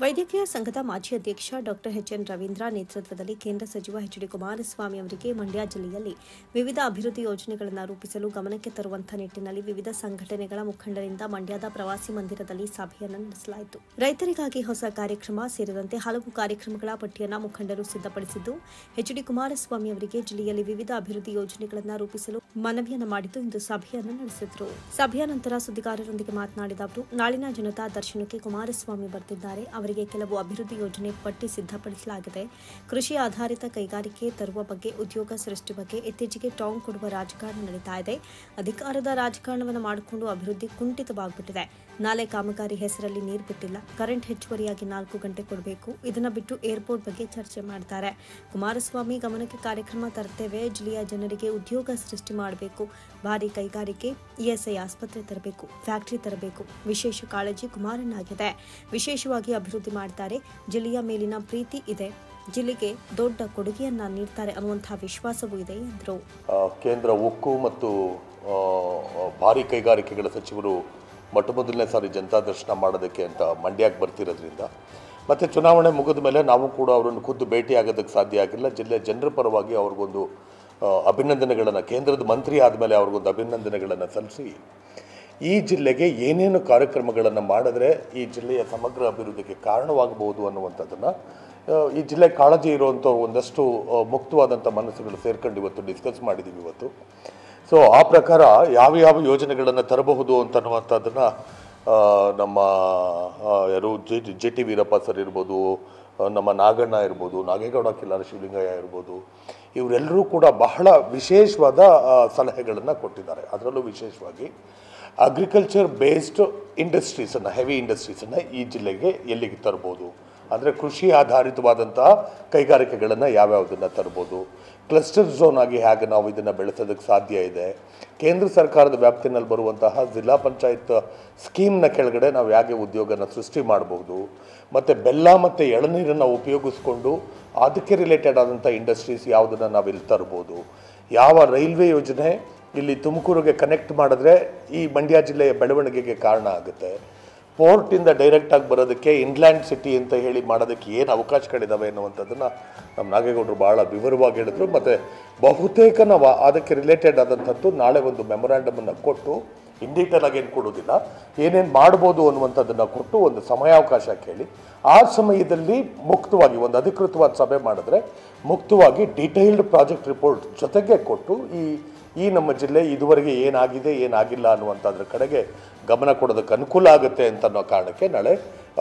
ವೈದ್ಯಕೀಯ ಸಂಘದ ಮಾಜಿ ಅಧ್ಯಕ್ಷ ಡಾಕ್ಟರ್ ಎಚ್ಎನ್ ರವೀಂದ್ರ ನೇತೃತ್ವದಲ್ಲಿ ಕೇಂದ್ರ ಸಚಿವ ಎಚ್ಡಿ ಕುಮಾರಸ್ವಾಮಿ ಅವರಿಗೆ ಮಂಡ್ಯ ಜಿಲ್ಲೆಯಲ್ಲಿ ವಿವಿಧ ಅಭಿವೃದ್ಧಿ ಯೋಜನೆಗಳನ್ನು ರೂಪಿಸಲು ಗಮನಕ್ಕೆ ತರುವಂತಹ ನಿಟ್ಟಿನಲ್ಲಿ ವಿವಿಧ ಸಂಘಟನೆಗಳ ಮುಖಂಡರಿಂದ ಮಂಡ್ಯದ ಪ್ರವಾಸಿ ಮಂದಿರದಲ್ಲಿ ಸಭೆಯನ್ನು ನಡೆಸಲಾಯಿತು. ರೈತರಿಗಾಗಿ ಹೊಸ ಕಾರ್ಯಕ್ರಮ ಸೇರಿದಂತೆ ಹಲವು ಕಾರ್ಯಕ್ರಮಗಳ ಪಟ್ಟಿಯನ್ನು ಮುಖಂಡರು ಸಿದ್ಧಪಡಿಸಿದ್ದು, ಎಚ್ಡಿ ಕುಮಾರಸ್ವಾಮಿ ಅವರಿಗೆ ಜಿಲ್ಲೆಯಲ್ಲಿ ವಿವಿಧ ಅಭಿವೃದ್ಧಿ ಯೋಜನೆಗಳನ್ನು ರೂಪಿಸಲು ಮನವಿಯನ್ನು ಮಾಡಿದ್ದು ಇಂದು ಸಭೆಯನ್ನು ನಡೆಸಿದರು. ಸಭೆಯ ನಂತರ ಸುದ್ದಿಗಾರರೊಂದಿಗೆ ಮಾತನಾಡಿದ ಅವರು, ನಾಳಿನ ಜನತಾ ದರ್ಶನಕ್ಕೆ ಕುಮಾರಸ್ವಾಮಿ ಬರೆದಿದ್ದಾರೆ. ಅವರಿಗೆ ಕೆಲವು ಅಭಿವೃದ್ಧಿ ಯೋಜನೆ ಪಟ್ಟಿ ಸಿದ್ಧಪಡಿಸಲಾಗಿದೆ. ಕೃಷಿ ಆಧಾರಿತ ಕೈಗಾರಿಕೆ ತರುವ ಬಗ್ಗೆ, ಉದ್ಯೋಗ ಸೃಷ್ಟಿ ಬಗ್ಗೆ ಇತ್ತೀಚೆಗೆ ಟಾಂಗ್ ಕೊಡುವ ರಾಜಕಾರಣ ನಡೀತಾ ಇದೆ. ಅಧಿಕಾರದ ರಾಜಕಾರಣವನ್ನು ಮಾಡಿಕೊಂಡು ಅಭಿವೃದ್ಧಿ ಕುಂಠಿತವಾಗ್ಬಿಟ್ಟಿದೆ. ನಾಲೆ ಕಾಮಗಾರಿ ಹೆಸರಲ್ಲಿ ನೀರು ಬಿಟ್ಟಿಲ್ಲ. ಕರೆಂಟ್ ಹೆಚ್ಚುವರಿಯಾಗಿ 4 ಗಂಟೆ ಕೊಡಬೇಕು. ಇದನ್ನ ಬಿಟ್ಟು ಏರ್ಪೋರ್ಟ್ ಬಗ್ಗೆ ಚರ್ಚೆ ಮಾಡ್ತಾರೆ. ಕುಮಾರಸ್ವಾಮಿ ಗಮನಕ್ಕೆ ಕಾರ್ಯಕ್ರಮ ತರ್ತೇವೆ. ಜಿಲ್ಲೆಯ ಜನರಿಗೆ ಉದ್ಯೋಗ ಸೃಷ್ಟಿ ಮಾಡಬೇಕು. ಭಾರಿ ಕೈಗಾರಿಕೆ, ಇಎಸ್ಐ ಆಸ್ಪತ್ರೆ ತರಬೇಕು, ಫ್ಯಾಕ್ಟರಿ ತರಬೇಕು. ವಿಶೇಷ ಕಾಳಜಿ ಕುಮಾರಣ್ಣಾಗಿದೆ. ವಿಶೇಷವಾಗಿ ಅಭಿವೃದ್ಧಿ ಮಾಡ್ತಾರೆ. ಜಿಲ್ಲೆಯ ಮೇಲಿನ ಪ್ರೀತಿ ಇದೆ. ಜಿಲ್ಲೆಗೆ ದೊಡ್ಡ ಕೊಡುಗೆಯನ್ನ ನೀಡ್ತಾರೆ ಅನ್ನುವಂತಹ ವಿಶ್ವಾಸವೂ ಇದೆ ಎಂದರು. ಕೇಂದ್ರ ಉಕ್ಕು ಮತ್ತು ಭಾರಿ ಕೈಗಾರಿಕೆಗಳ ಸಚಿವರು ಮೊದಲನೇ ಸಾರಿ ಜನತಾ ದರ್ಶನ ಮಾಡೋದಕ್ಕೆ ಅಂತ ಮಂಡ್ಯಕ್ಕೆ ಬರ್ತಿರೋದ್ರಿಂದ, ಮತ್ತು ಚುನಾವಣೆ ಮುಗಿದ ಮೇಲೆ ನಾವು ಕೂಡ ಅವರನ್ನು ಖುದ್ದು ಭೇಟಿಯಾಗೋದಕ್ಕೆ ಸಾಧ್ಯ ಆಗಿಲ್ಲ. ಜಿಲ್ಲೆಯ ಜನರ ಪರವಾಗಿ ಅವ್ರಿಗೊಂದು ಅಭಿನಂದನೆಗಳನ್ನು, ಕೇಂದ್ರದ ಮಂತ್ರಿ ಆದಮೇಲೆ ಅವ್ರಿಗೊಂದು ಅಭಿನಂದನೆಗಳನ್ನು ಸಲ್ಲಿಸಿ, ಈ ಜಿಲ್ಲೆಗೆ ಏನೇನು ಕಾರ್ಯಕ್ರಮಗಳನ್ನು ಮಾಡಿದ್ರೆ ಈ ಜಿಲ್ಲೆಯ ಸಮಗ್ರ ಅಭಿವೃದ್ಧಿಗೆ ಕಾರಣವಾಗಬಹುದು ಅನ್ನುವಂಥದ್ದನ್ನು ಈ ಜಿಲ್ಲೆ ಕಾಳಜಿ ಇರುವಂಥ ಒಂದಷ್ಟು ಮುಕ್ತವಾದಂಥ ಮನಸ್ಸುಗಳು ಸೇರ್ಕೊಂಡು ಇವತ್ತು ಡಿಸ್ಕಸ್ ಮಾಡಿದ್ದೀವಿ ಇವತ್ತು. ಸೊ ಆ ಪ್ರಕಾರ ಯಾವ ಯೋಜನೆಗಳನ್ನು ತರಬಹುದು ಅಂತನ್ನುವಂಥದ್ದನ್ನು ನಮ್ಮ ಯಾರು ಜೆ ಟಿ ವೀರಪ್ಪ ಸರ್ ಇರ್ಬೋದು, ನಮ್ಮ ನಾಗಣ್ಣ ಇರ್ಬೋದು, ನಾಗೇಗೌಡ ಕಿಲಾರ ಶಿವಲಿಂಗಯ್ಯ ಇರ್ಬೋದು, ಇವರೆಲ್ಲರೂ ಕೂಡ ಬಹಳ ವಿಶೇಷವಾದ ಸಲಹೆಗಳನ್ನು ಕೊಟ್ಟಿದ್ದಾರೆ. ಅದರಲ್ಲೂ ವಿಶೇಷವಾಗಿ ಅಗ್ರಿಕಲ್ಚರ್ ಬೇಸ್ಡ್ ಇಂಡಸ್ಟ್ರೀಸನ್ನು, ಹೆವಿ ಇಂಡಸ್ಟ್ರೀಸನ್ನು ಈ ಜಿಲ್ಲೆಗೆ ಎಲ್ಲಿಗೆ ತರ್ಬೋದು, ಅಂದರೆ ಕೃಷಿ ಆಧಾರಿತವಾದಂತಹ ಕೈಗಾರಿಕೆಗಳನ್ನು ಯಾವ್ಯಾವುದನ್ನು ತರ್ಬೋದು, ಕ್ಲಸ್ಟರ್ ಝೋನ್ ಆಗಿ ಹೇಗೆ ನಾವು ಇದನ್ನು ಬೆಳೆಸೋದಕ್ಕೆ ಸಾಧ್ಯ ಇದೆ, ಕೇಂದ್ರ ಸರ್ಕಾರದ ವ್ಯಾಪ್ತಿನಲ್ಲಿ ಬರುವಂತಹ ಜಿಲ್ಲಾ ಪಂಚಾಯತ್ ಸ್ಕೀಮ್ನ ಕೆಳಗಡೆ ನಾವು ಹೇಗೆ ಉದ್ಯೋಗನ ಸೃಷ್ಟಿ ಮಾಡಬಹುದು, ಮತ್ತು ಬೆಲ್ಲ ಮತ್ತು ಎಳನೀರನ್ನು ಉಪಯೋಗಿಸ್ಕೊಂಡು ಅದಕ್ಕೆ ರಿಲೇಟೆಡ್ ಆದಂಥ ಇಂಡಸ್ಟ್ರೀಸ್ ಯಾವುದನ್ನು ನಾವಿಲ್ಲಿ ತರ್ಬೋದು, ಯಾವ ರೈಲ್ವೆ ಯೋಜನೆ ಇಲ್ಲಿ ತುಮಕೂರಿಗೆ ಕನೆಕ್ಟ್ ಮಾಡಿದ್ರೆ ಈ ಮಂಡ್ಯ ಜಿಲ್ಲೆಯ ಬೆಳವಣಿಗೆಗೆ ಕಾರಣ ಆಗುತ್ತೆ, ಪೋರ್ಟಿಂದ ಡೈರೆಕ್ಟಾಗಿ ಬರೋದಕ್ಕೆ ಇನ್ಲ್ಯಾಂಡ್ ಸಿಟಿ ಅಂತ ಹೇಳಿ ಮಾಡೋದಕ್ಕೆ ಏನು ಅವಕಾಶಗಳಿದ್ದಾವೆ ಅನ್ನುವಂಥದ್ದನ್ನು ನಮ್ಮ ನಾಗೇಗೌಡರು ಭಾಳ ವಿವರವಾಗಿ ಹೇಳಿದ್ರು. ಮತ್ತು ಬಹುತೇಕ ನಾವು ಅದಕ್ಕೆ ರಿಲೇಟೆಡ್ ಆದಂಥದ್ದು ನಾಳೆ ಒಂದು ಮೆಮೊರಾಂಡಮನ್ನು ಕೊಟ್ಟು ಇನ್ ಡೀಟೇಲ್ ಆಗಿ ಏನು ಕೊಡೋದಿಲ್ಲ, ಏನೇನು ಮಾಡ್ಬೋದು ಅನ್ನುವಂಥದ್ದನ್ನು ಕೊಟ್ಟು ಒಂದು ಸಮಯಾವಕಾಶ ಕೇಳಿ ಆ ಸಮಯದಲ್ಲಿ ಮುಕ್ತವಾಗಿ ಒಂದು ಅಧಿಕೃತವಾದ ಸಭೆ ಮಾಡಿದ್ರೆ ಮುಕ್ತವಾಗಿ ಡೀಟೇಲ್ಡ್ ಪ್ರಾಜೆಕ್ಟ್ ರಿಪೋರ್ಟ್ ಜೊತೆಗೆ ಕೊಟ್ಟು ಈ ನಮ್ಮ ಜಿಲ್ಲೆ ಇದುವರೆಗೆ ಏನಾಗಿದೆ ಏನಾಗಿಲ್ಲ ಅನ್ನುವಂಥದ್ರ ಕಡೆಗೆ ಗಮನ ಕೊಡೋದಕ್ಕೆ ಅನುಕೂಲ ಆಗುತ್ತೆ ಅಂತ ಅನ್ನೋ ಕಾರಣಕ್ಕೆ ನಾಳೆ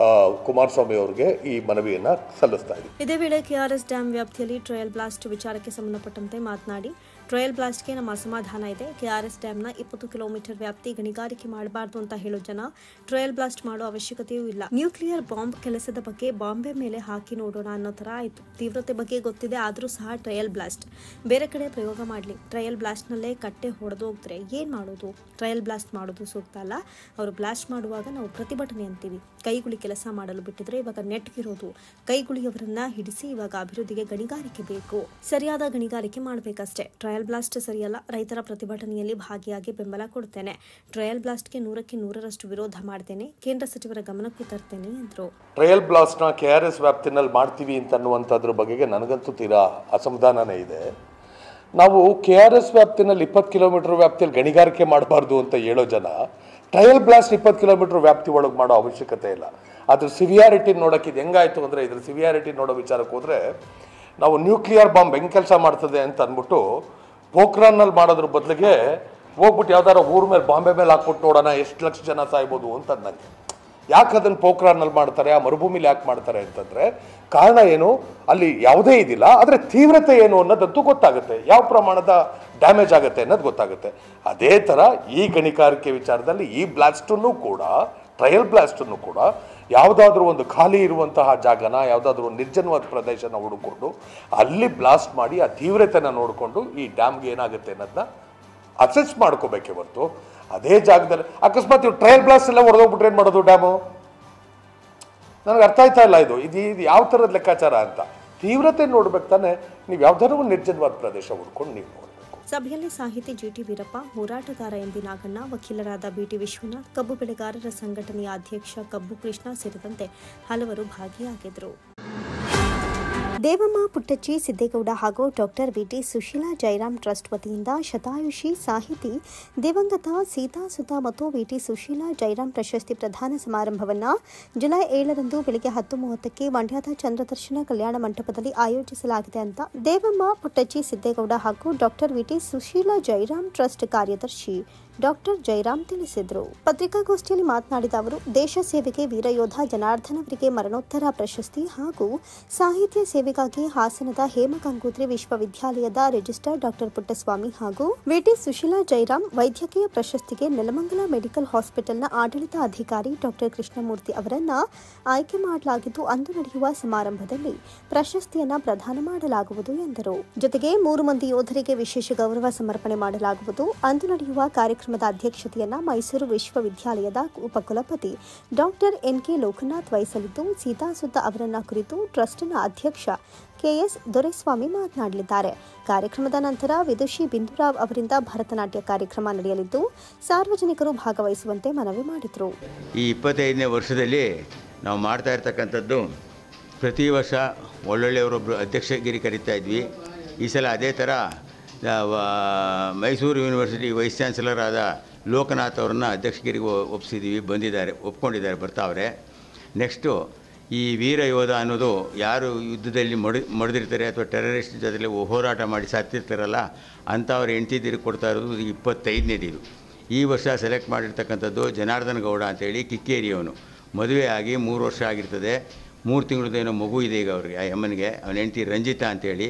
ಕುಮಾರಸ್ವಾಮಿ ಅವರಿಗೆ ಈ ಮನವಿಯನ್ನು ಸಲ್ಲಿಸ್ತಾ ಇದ್ದೀವಿ. ಇದೇ ವೇಳೆ ಕೆಆರ್ಎಸ್ ಡ್ಯಾಂ ವ್ಯಾಪ್ತಿಯಲ್ಲಿ ಟ್ರಯಲ್ ಬ್ಲಾಸ್ಟ್ ವಿಚಾರಕ್ಕೆ ಸಂಬಂಧಪಟ್ಟಂತೆ ಮಾತನಾಡಿ, ಟ್ರಯಲ್ ಬ್ಲಾಸ್ಟ್ಗೆ ನಮ್ಮ ಅಸಮಾಧಾನ ಇದೆ. ಕೆಆರ್ಎಸ್ ಡ್ಯಾಂನ 20 ಕಿಲೋಮೀಟರ್ ವ್ಯಾಪ್ತಿ ಗಣಿಗಾರಿಕೆ ಮಾಡಬಾರ್ದು ಅಂತ ಹೇಳೋ ಜನ ಟ್ರಯಲ್ ಬ್ಲಾಸ್ಟ್ ಮಾಡೋ ಅವಶ್ಯಕತೆಯೂ ಇಲ್ಲ. ನ್ಯೂಕ್ಲಿಯರ್ ಬಾಂಬ್ ಕೆಲಸದ ಬಗ್ಗೆ ಬಾಂಬೆ ಮೇಲೆ ಹಾಕಿ ನೋಡೋಣ ಅನ್ನೋ ತರ ಆಯ್ತು. ತೀವ್ರತೆ ಬಗ್ಗೆ ಗೊತ್ತಿದೆ, ಆದರೂ ಸಹ ಟ್ರಯಲ್ ಬ್ಲಾಸ್ಟ್ ಬೇರೆ ಕಡೆ ಪ್ರಯೋಗ ಮಾಡಲಿ. ಟ್ರಯಲ್ ಬ್ಲಾಸ್ಟ್ನಲ್ಲೇ ಕಟ್ಟೆ ಹೊಡೆದು ಹೋಗ್ತಾರೆ, ಏನ್ ಮಾಡೋದು? ಟ್ರಯಲ್ ಬ್ಲಾಸ್ಟ್ ಮಾಡೋದು ಸೂಕ್ತ ಅಲ್ಲ. ಅವರು ಬ್ಲಾಸ್ಟ್ ಮಾಡುವಾಗ ನಾವು ಪ್ರತಿಭಟನೆ ಅಂತೀವಿ. ಕೈಗುಳಿ ಕೆಲಸ ಮಾಡಲು ಬಿಟ್ಟಿದ್ರೆ ಇವಾಗ ನೆಟ್ಗಿರೋದು. ಕೈಗುಳಿಯವರನ್ನ ಹಿಡಿಸಿ ಇವಾಗ ಅಭಿವೃದ್ಧಿಗೆ ಗಣಿಗಾರಿಕೆ ಬೇಕು, ಸರಿಯಾದ ಗಣಿಗಾರಿಕೆ ಮಾಡಬೇಕಷ್ಟೇ. ಟ್ರಯಲ್ ಬ್ಲಾಸ್ಟ್ ಸರಿಯಲ್ಲ. ರೈತರ ಪ್ರತಿಭಟನೆಯಲ್ಲಿ ಭಾಗಿಯಾಗಿ ಬೆಂಬಲ ಕೊಡ್ತೇನೆ. ಟ್ರಯಲ್ ಬ್ಲಾಸ್ಟ್ಗೆ 100ಕ್ಕೆ 100ರಷ್ಟು ವಿರೋಧ ಮಾಡ್ತೇನೆ. ಕೇಂದ್ರ ಸಚಿವರ ಗಮನಕ್ಕೂ ತರ್ತೇನೆ ಎಂದರು. ಟ್ರಯಲ್ ಬ್ಲಾಸ್ಟ್ನ ಕೆಆರ್ಎಸ್ ವ್ಯಾಪ್ತಿನಲ್ಲಿ ಮಾಡ್ತೀವಿ ಅಂತ ಅನ್ನುವಂಥದ್ರ ಬಗೆಗೆ ನನಗಂತೂ ತೀರಾ ಅಸಮಾಧಾನನೇ ಇದೆ. ನಾವು ಕೆಆರ್ಎಸ್ ವ್ಯಾಪ್ತಿನಲ್ಲಿ 20 ಕಿಲೋಮೀಟರ್ ವ್ಯಾಪ್ತಿಯಲ್ಲಿ ಗಣಿಗಾರಿಕೆ ಮಾಡಬಾರ್ದು ಅಂತ ಹೇಳೋ ಜನ ಟ್ರಯಲ್ ಬ್ಲಾಸ್ಟ್ 20 ಕಿಲೋಮೀಟರ್ ವ್ಯಾಪ್ತಿ ಒಳಗೆ ಮಾಡೋ ಅವಶ್ಯಕತೆ ಇಲ್ಲ. ಅದ್ರ ಸಿವಿಯಾರಿಟಿ ನೋಡೋಕೆ ಇದು ಹೆಂಗಾಯಿತು ಅಂದರೆ, ಇದ್ರ ಸಿವಿಯಾರಿಟಿ ನೋಡೋ ವಿಚಾರಕ್ಕೆ ಹೋದರೆ ನಾವು ನ್ಯೂಕ್ಲಿಯರ್ ಬಾಂಬ್ ಹೆಂಗೆ ಕೆಲಸ ಮಾಡ್ತದೆ ಅಂತ ಅಂದ್ಬಿಟ್ಟು ಪೋಖ್ರಾನ್ನಲ್ಲಿ ಮಾಡೋದ್ರ ಬದಲಿಗೆ ಹೋಗ್ಬಿಟ್ಟು ಯಾವ್ದಾರ ಊರ ಮೇಲೆ ಬಾಂಬೆ ಮೇಲೆ ಹಾಕ್ಬಿಟ್ಟು ನೋಡೋಣ ಎಷ್ಟು ಲಕ್ಷ ಜನ ಸಾಯ್ಬೋದು ಅಂತ ನನಗೆ. ಯಾಕೆ ಅದನ್ನು ಪೋಖ್ರಾನ್ನಲ್ಲಿ ಮಾಡ್ತಾರೆ, ಆ ಮರುಭೂಮಿಲಿ ಯಾಕೆ ಮಾಡ್ತಾರೆ ಅಂತಂದರೆ ಕಾರಣ ಏನು, ಅಲ್ಲಿ ಯಾವುದೇ ಇದಿಲ್ಲ, ಆದರೆ ತೀವ್ರತೆ ಏನು ಅನ್ನೋದಂತೂ ಗೊತ್ತಾಗುತ್ತೆ, ಯಾವ ಪ್ರಮಾಣದ ಡ್ಯಾಮೇಜ್ ಆಗುತ್ತೆ ಅನ್ನೋದು ಗೊತ್ತಾಗುತ್ತೆ. ಅದೇ ಥರ ಈ ಗಣಿಗಾರಿಕೆ ವಿಚಾರದಲ್ಲಿ ಈ ಬ್ಲಾಸ್ಟನ್ನು ಕೂಡ, ಟ್ರಯಲ್ ಬ್ಲಾಸ್ಟನ್ನು ಕೂಡ ಯಾವುದಾದ್ರೂ ಒಂದು ಖಾಲಿ ಇರುವಂತಹ ಜಾಗನ, ಯಾವುದಾದ್ರೂ ಒಂದು ನಿರ್ಜನವಾದ ಪ್ರದೇಶನ ಹುಡುಕೊಂಡು ಅಲ್ಲಿ ಬ್ಲಾಸ್ಟ್ ಮಾಡಿ ಆ ತೀವ್ರತೆನ ನೋಡಿಕೊಂಡು ಈ ಡ್ಯಾಮ್ಗೆ ಏನಾಗುತ್ತೆ ಅನ್ನೋದನ್ನ ಅಸೆಸ್ ಮಾಡ್ಕೋಬೇಕೇ ಹೊರತು ಅದೇ ಜಾಗದಲ್ಲಿ ಅಕಸ್ಮಾತ್ ಇವು ಟ್ರಯಲ್ ಬ್ಲಾಸ್ಟ್ ಎಲ್ಲ ಹೊಡೆದೋಗ್ಬಿಟ್ರೆ ಏನು ಮಾಡೋದು ಡ್ಯಾಮು? ನನಗೆ ಅರ್ಥ ಆಯ್ತಾ ಇಲ್ಲ. ಇದು ಯಾವ ಥರದ ಲೆಕ್ಕಾಚಾರ ಅಂತ ತೀವ್ರತೆ ನೋಡ್ಬೇಕು ತಾನೆ. ನೀವು ಯಾವ್ದಾದ್ರು ಒಂದು ನಿರ್ಜನವಾದ ಪ್ರದೇಶ ಹುಡ್ಕೊಂಡು ನೀವು ನೋಡಬೇಕು. ಸಭೆಯಲ್ಲಿ ಸಾಹಿತಿ ಜಿಟಿ ವೀರಪ್ಪ, ಹೋರಾಟಗಾರ ಎಂಬಿ ನಾಗಣ್ಣ, ವಕೀಲರಾದ ಬಿಟಿ ವಿಶ್ವನಾಥ್, ಕಬ್ಬು ಬೆಳೆಗಾರರ ಸಂಘಟನೆಯ ಅಧ್ಯಕ್ಷ ಕಬ್ಬು ಕೃಷ್ಣ ಸೇರಿದಂತೆ ಹಲವರು ಭಾಗಿಯಾಗಿದ್ದರು. ದೇವಮ್ಮ ಪುಟ್ಟಚ್ಚಿ ಸಿದ್ದೇಗೌಡ ಹಾಗೂ doctor V T Sushila Jairam trust ವತಿಯಿಂದ ಶತಾಯುಷಿ ಸಾಹಿತಿ ದಿವಂಗತ ಸೀತಾಸುತ ಮತ್ತು ವಿಟಿ ಸುಶೀಲಾ ಜೈರಾಮ್ ಪ್ರಶಸ್ತಿ ಪ್ರದಾನ ಸಮಾರಂಭವನ್ನು ಜುಲೈ 7ರಂದು ಬೆಳಗ್ಗೆ 10:30ಕ್ಕೆ ಮಂಡ್ಯದ ಚಂದ್ರದರ್ಶನ ಕಲ್ಯಾಣ ಮಂಟಪದಲ್ಲಿ ಆಯೋಜಿಸಲಾಗಿದೆ ಅಂತ ದೇವಮ್ಮ ಪುಟ್ಟಚ್ಚಿ ಸಿದ್ದೇಗೌಡ ಹಾಗೂ doctor V T Sushila Jairam trust ಕಾರ್ಯದರ್ಶಿ ಡಾಕ್ಟರ್ ಜೈರಾಮ್ ತಿಳಿಸಿದರು. ಪತ್ರಿಕಾಗೋಷ್ಠಿಯಲ್ಲಿ ಮಾತನಾಡಿದ ಅವರು, ದೇಶ ಸೇವೆಗೆ ವೀರಯೋಧ ಜನಾರ್ದನ್ ಅವರಿಗೆ ಮರಣೋತ್ತರ ಪ್ರಶಸ್ತಿ ಹಾಗೂ ಸಾಹಿತ್ಯ ಸೇವೆಗಾಗಿ ಹಾಸನದ ಹೇಮಗಂಗೋತ್ರಿ ವಿಶ್ವವಿದ್ಯಾಲಯದ ರಿಜಿಸ್ಟ್ರಾರ್ ಡಾಕ್ಟರ್ ಪುಟ್ಟಸ್ವಾಮಿ ಹಾಗೂ ವಿಟಿ ಸುಶೀಲಾ ಜೈರಾಮ್ ವೈದ್ಯಕೀಯ ಪ್ರಶಸ್ತಿಗೆ ನೆಲಮಂಗಲ ಮೆಡಿಕಲ್ ಹಾಸ್ಪಿಟಲ್ನ ಆಡಳಿತ ಅಧಿಕಾರಿ ಡಾಕ್ಟರ್ ಕೃಷ್ಣಮೂರ್ತಿ ಅವರನ್ನ ಆಯ್ಕೆ ಮಾಡಲಾಗಿದ್ದು, ಅಂದು ನಡೆಯುವ ಸಮಾರಂಭದಲ್ಲಿ ಪ್ರಶಸ್ತಿಯನ್ನ ಪ್ರದಾನ ಮಾಡಲಾಗುವುದು ಎಂದರು. ಜೊತೆಗೆ 3 ಮಂದಿ ಯೋಧರಿಗೆ ವಿಶೇಷ ಗೌರವ ಸಮರ್ಪಣೆ ಮಾಡಲಾಗುವುದು. ಅಂದು ನಡೆಯುವ ಕಾರ್ಯಕ್ರಮದ ಅಧ್ಯಕ್ಷತೆಯನ್ನ ಮೈಸೂರು ವಿಶ್ವವಿದ್ಯಾಲಯದ ಉಪಕುಲಪತಿ ಡಾಕ್ಟರ್ ಎನ್ಕೆ ಲೋಕನಾಥ್ ವಹಿಸಲಿದ್ದು, ಸೀತಾಸುತ ಅವರನ್ನ ಕುರಿತು ಟ್ರಸ್ಟ್ನ ಅಧ್ಯಕ್ಷ ಕೆಎಸ್ ದೊರೆಸ್ವಾಮಿ ಮಾತನಾಡಲಿದ್ದಾರೆ. ಕಾರ್ಯಕ್ರಮದ ನಂತರ ವಿದುಷಿ ಬಿಂದುರಾವ್ ಅವರಿಂದ ಭರತನಾಟ್ಯ ಕಾರ್ಯಕ್ರಮ ನಡೆಯಲಿದ್ದು, ಸಾರ್ವಜನಿಕರು ಭಾಗವಹಿಸುವಂತೆ ಮನವಿ ಮಾಡಿದರು. ಈ 25ನೇ ವರ್ಷದಲ್ಲಿ ನಾವು ಮಾಡ್ತಾ ಇರ್ತಕ್ಕಂಥದ್ದು, ಪ್ರತಿ ವರ್ಷ ಒಳ್ಳೊಳ್ಳೆಯವರೊಬ್ಬರು ಅಧ್ಯಕ್ಷಗಿರಿ ಕರೀತಾ ಇದ್ವಿ. ಈ ಸಲ ಅದೇ ಥರ ಮೈಸೂರು ಯೂನಿವರ್ಸಿಟಿ ವೈಸ್ ಚಾನ್ಸಲರ್ ಆದ ಲೋಕನಾಥ್ ಅವರನ್ನು ಅಧ್ಯಕ್ಷಗಿರಿಗೆ ಒಪ್ಪಿಸಿದ್ದೀವಿ. ಒಪ್ಕೊಂಡಿದ್ದಾರೆ, ಬರ್ತಾವ್ರೆ. ನೆಕ್ಸ್ಟು ಈ ವೀರ ಯೋಧ ಅನ್ನೋದು ಯಾರು ಯುದ್ಧದಲ್ಲಿ ಮಡಿದಿರ್ತಾರೆ ಅಥವಾ ಟೆರರಿಸ್ಟ್ ಜೊತೆಲಿ ಹೋರಾಟ ಮಾಡಿ ಸತ್ತಿರ್ತಾರಲ್ಲ ಅಂಥವ್ರ ಹೆಂಡ್ತಿದ್ದೀರಿಗೆ ಕೊಡ್ತಾ ಇರೋದು 25ನೇದು. ಈ ವರ್ಷ ಸೆಲೆಕ್ಟ್ ಮಾಡಿರ್ತಕ್ಕಂಥದ್ದು ಜನಾರ್ದನ್ ಗೌಡ ಅಂತೇಳಿ ಕಿಕ್ಕೇರಿಯವನು. ಮದುವೆ ಆಗಿ 3 ವರ್ಷ ಆಗಿರ್ತದೆ. 3 ತಿಂಗಳದೇನೋ ಮಗು ಇದೆ ಈಗ ಅವ್ರಿಗೆ, ಆ ಅಮ್ಮನಿಗೆ. ಅವನ ಹೆಂಡ್ತಿ ರಂಜಿತಾ ಅಂತೇಳಿ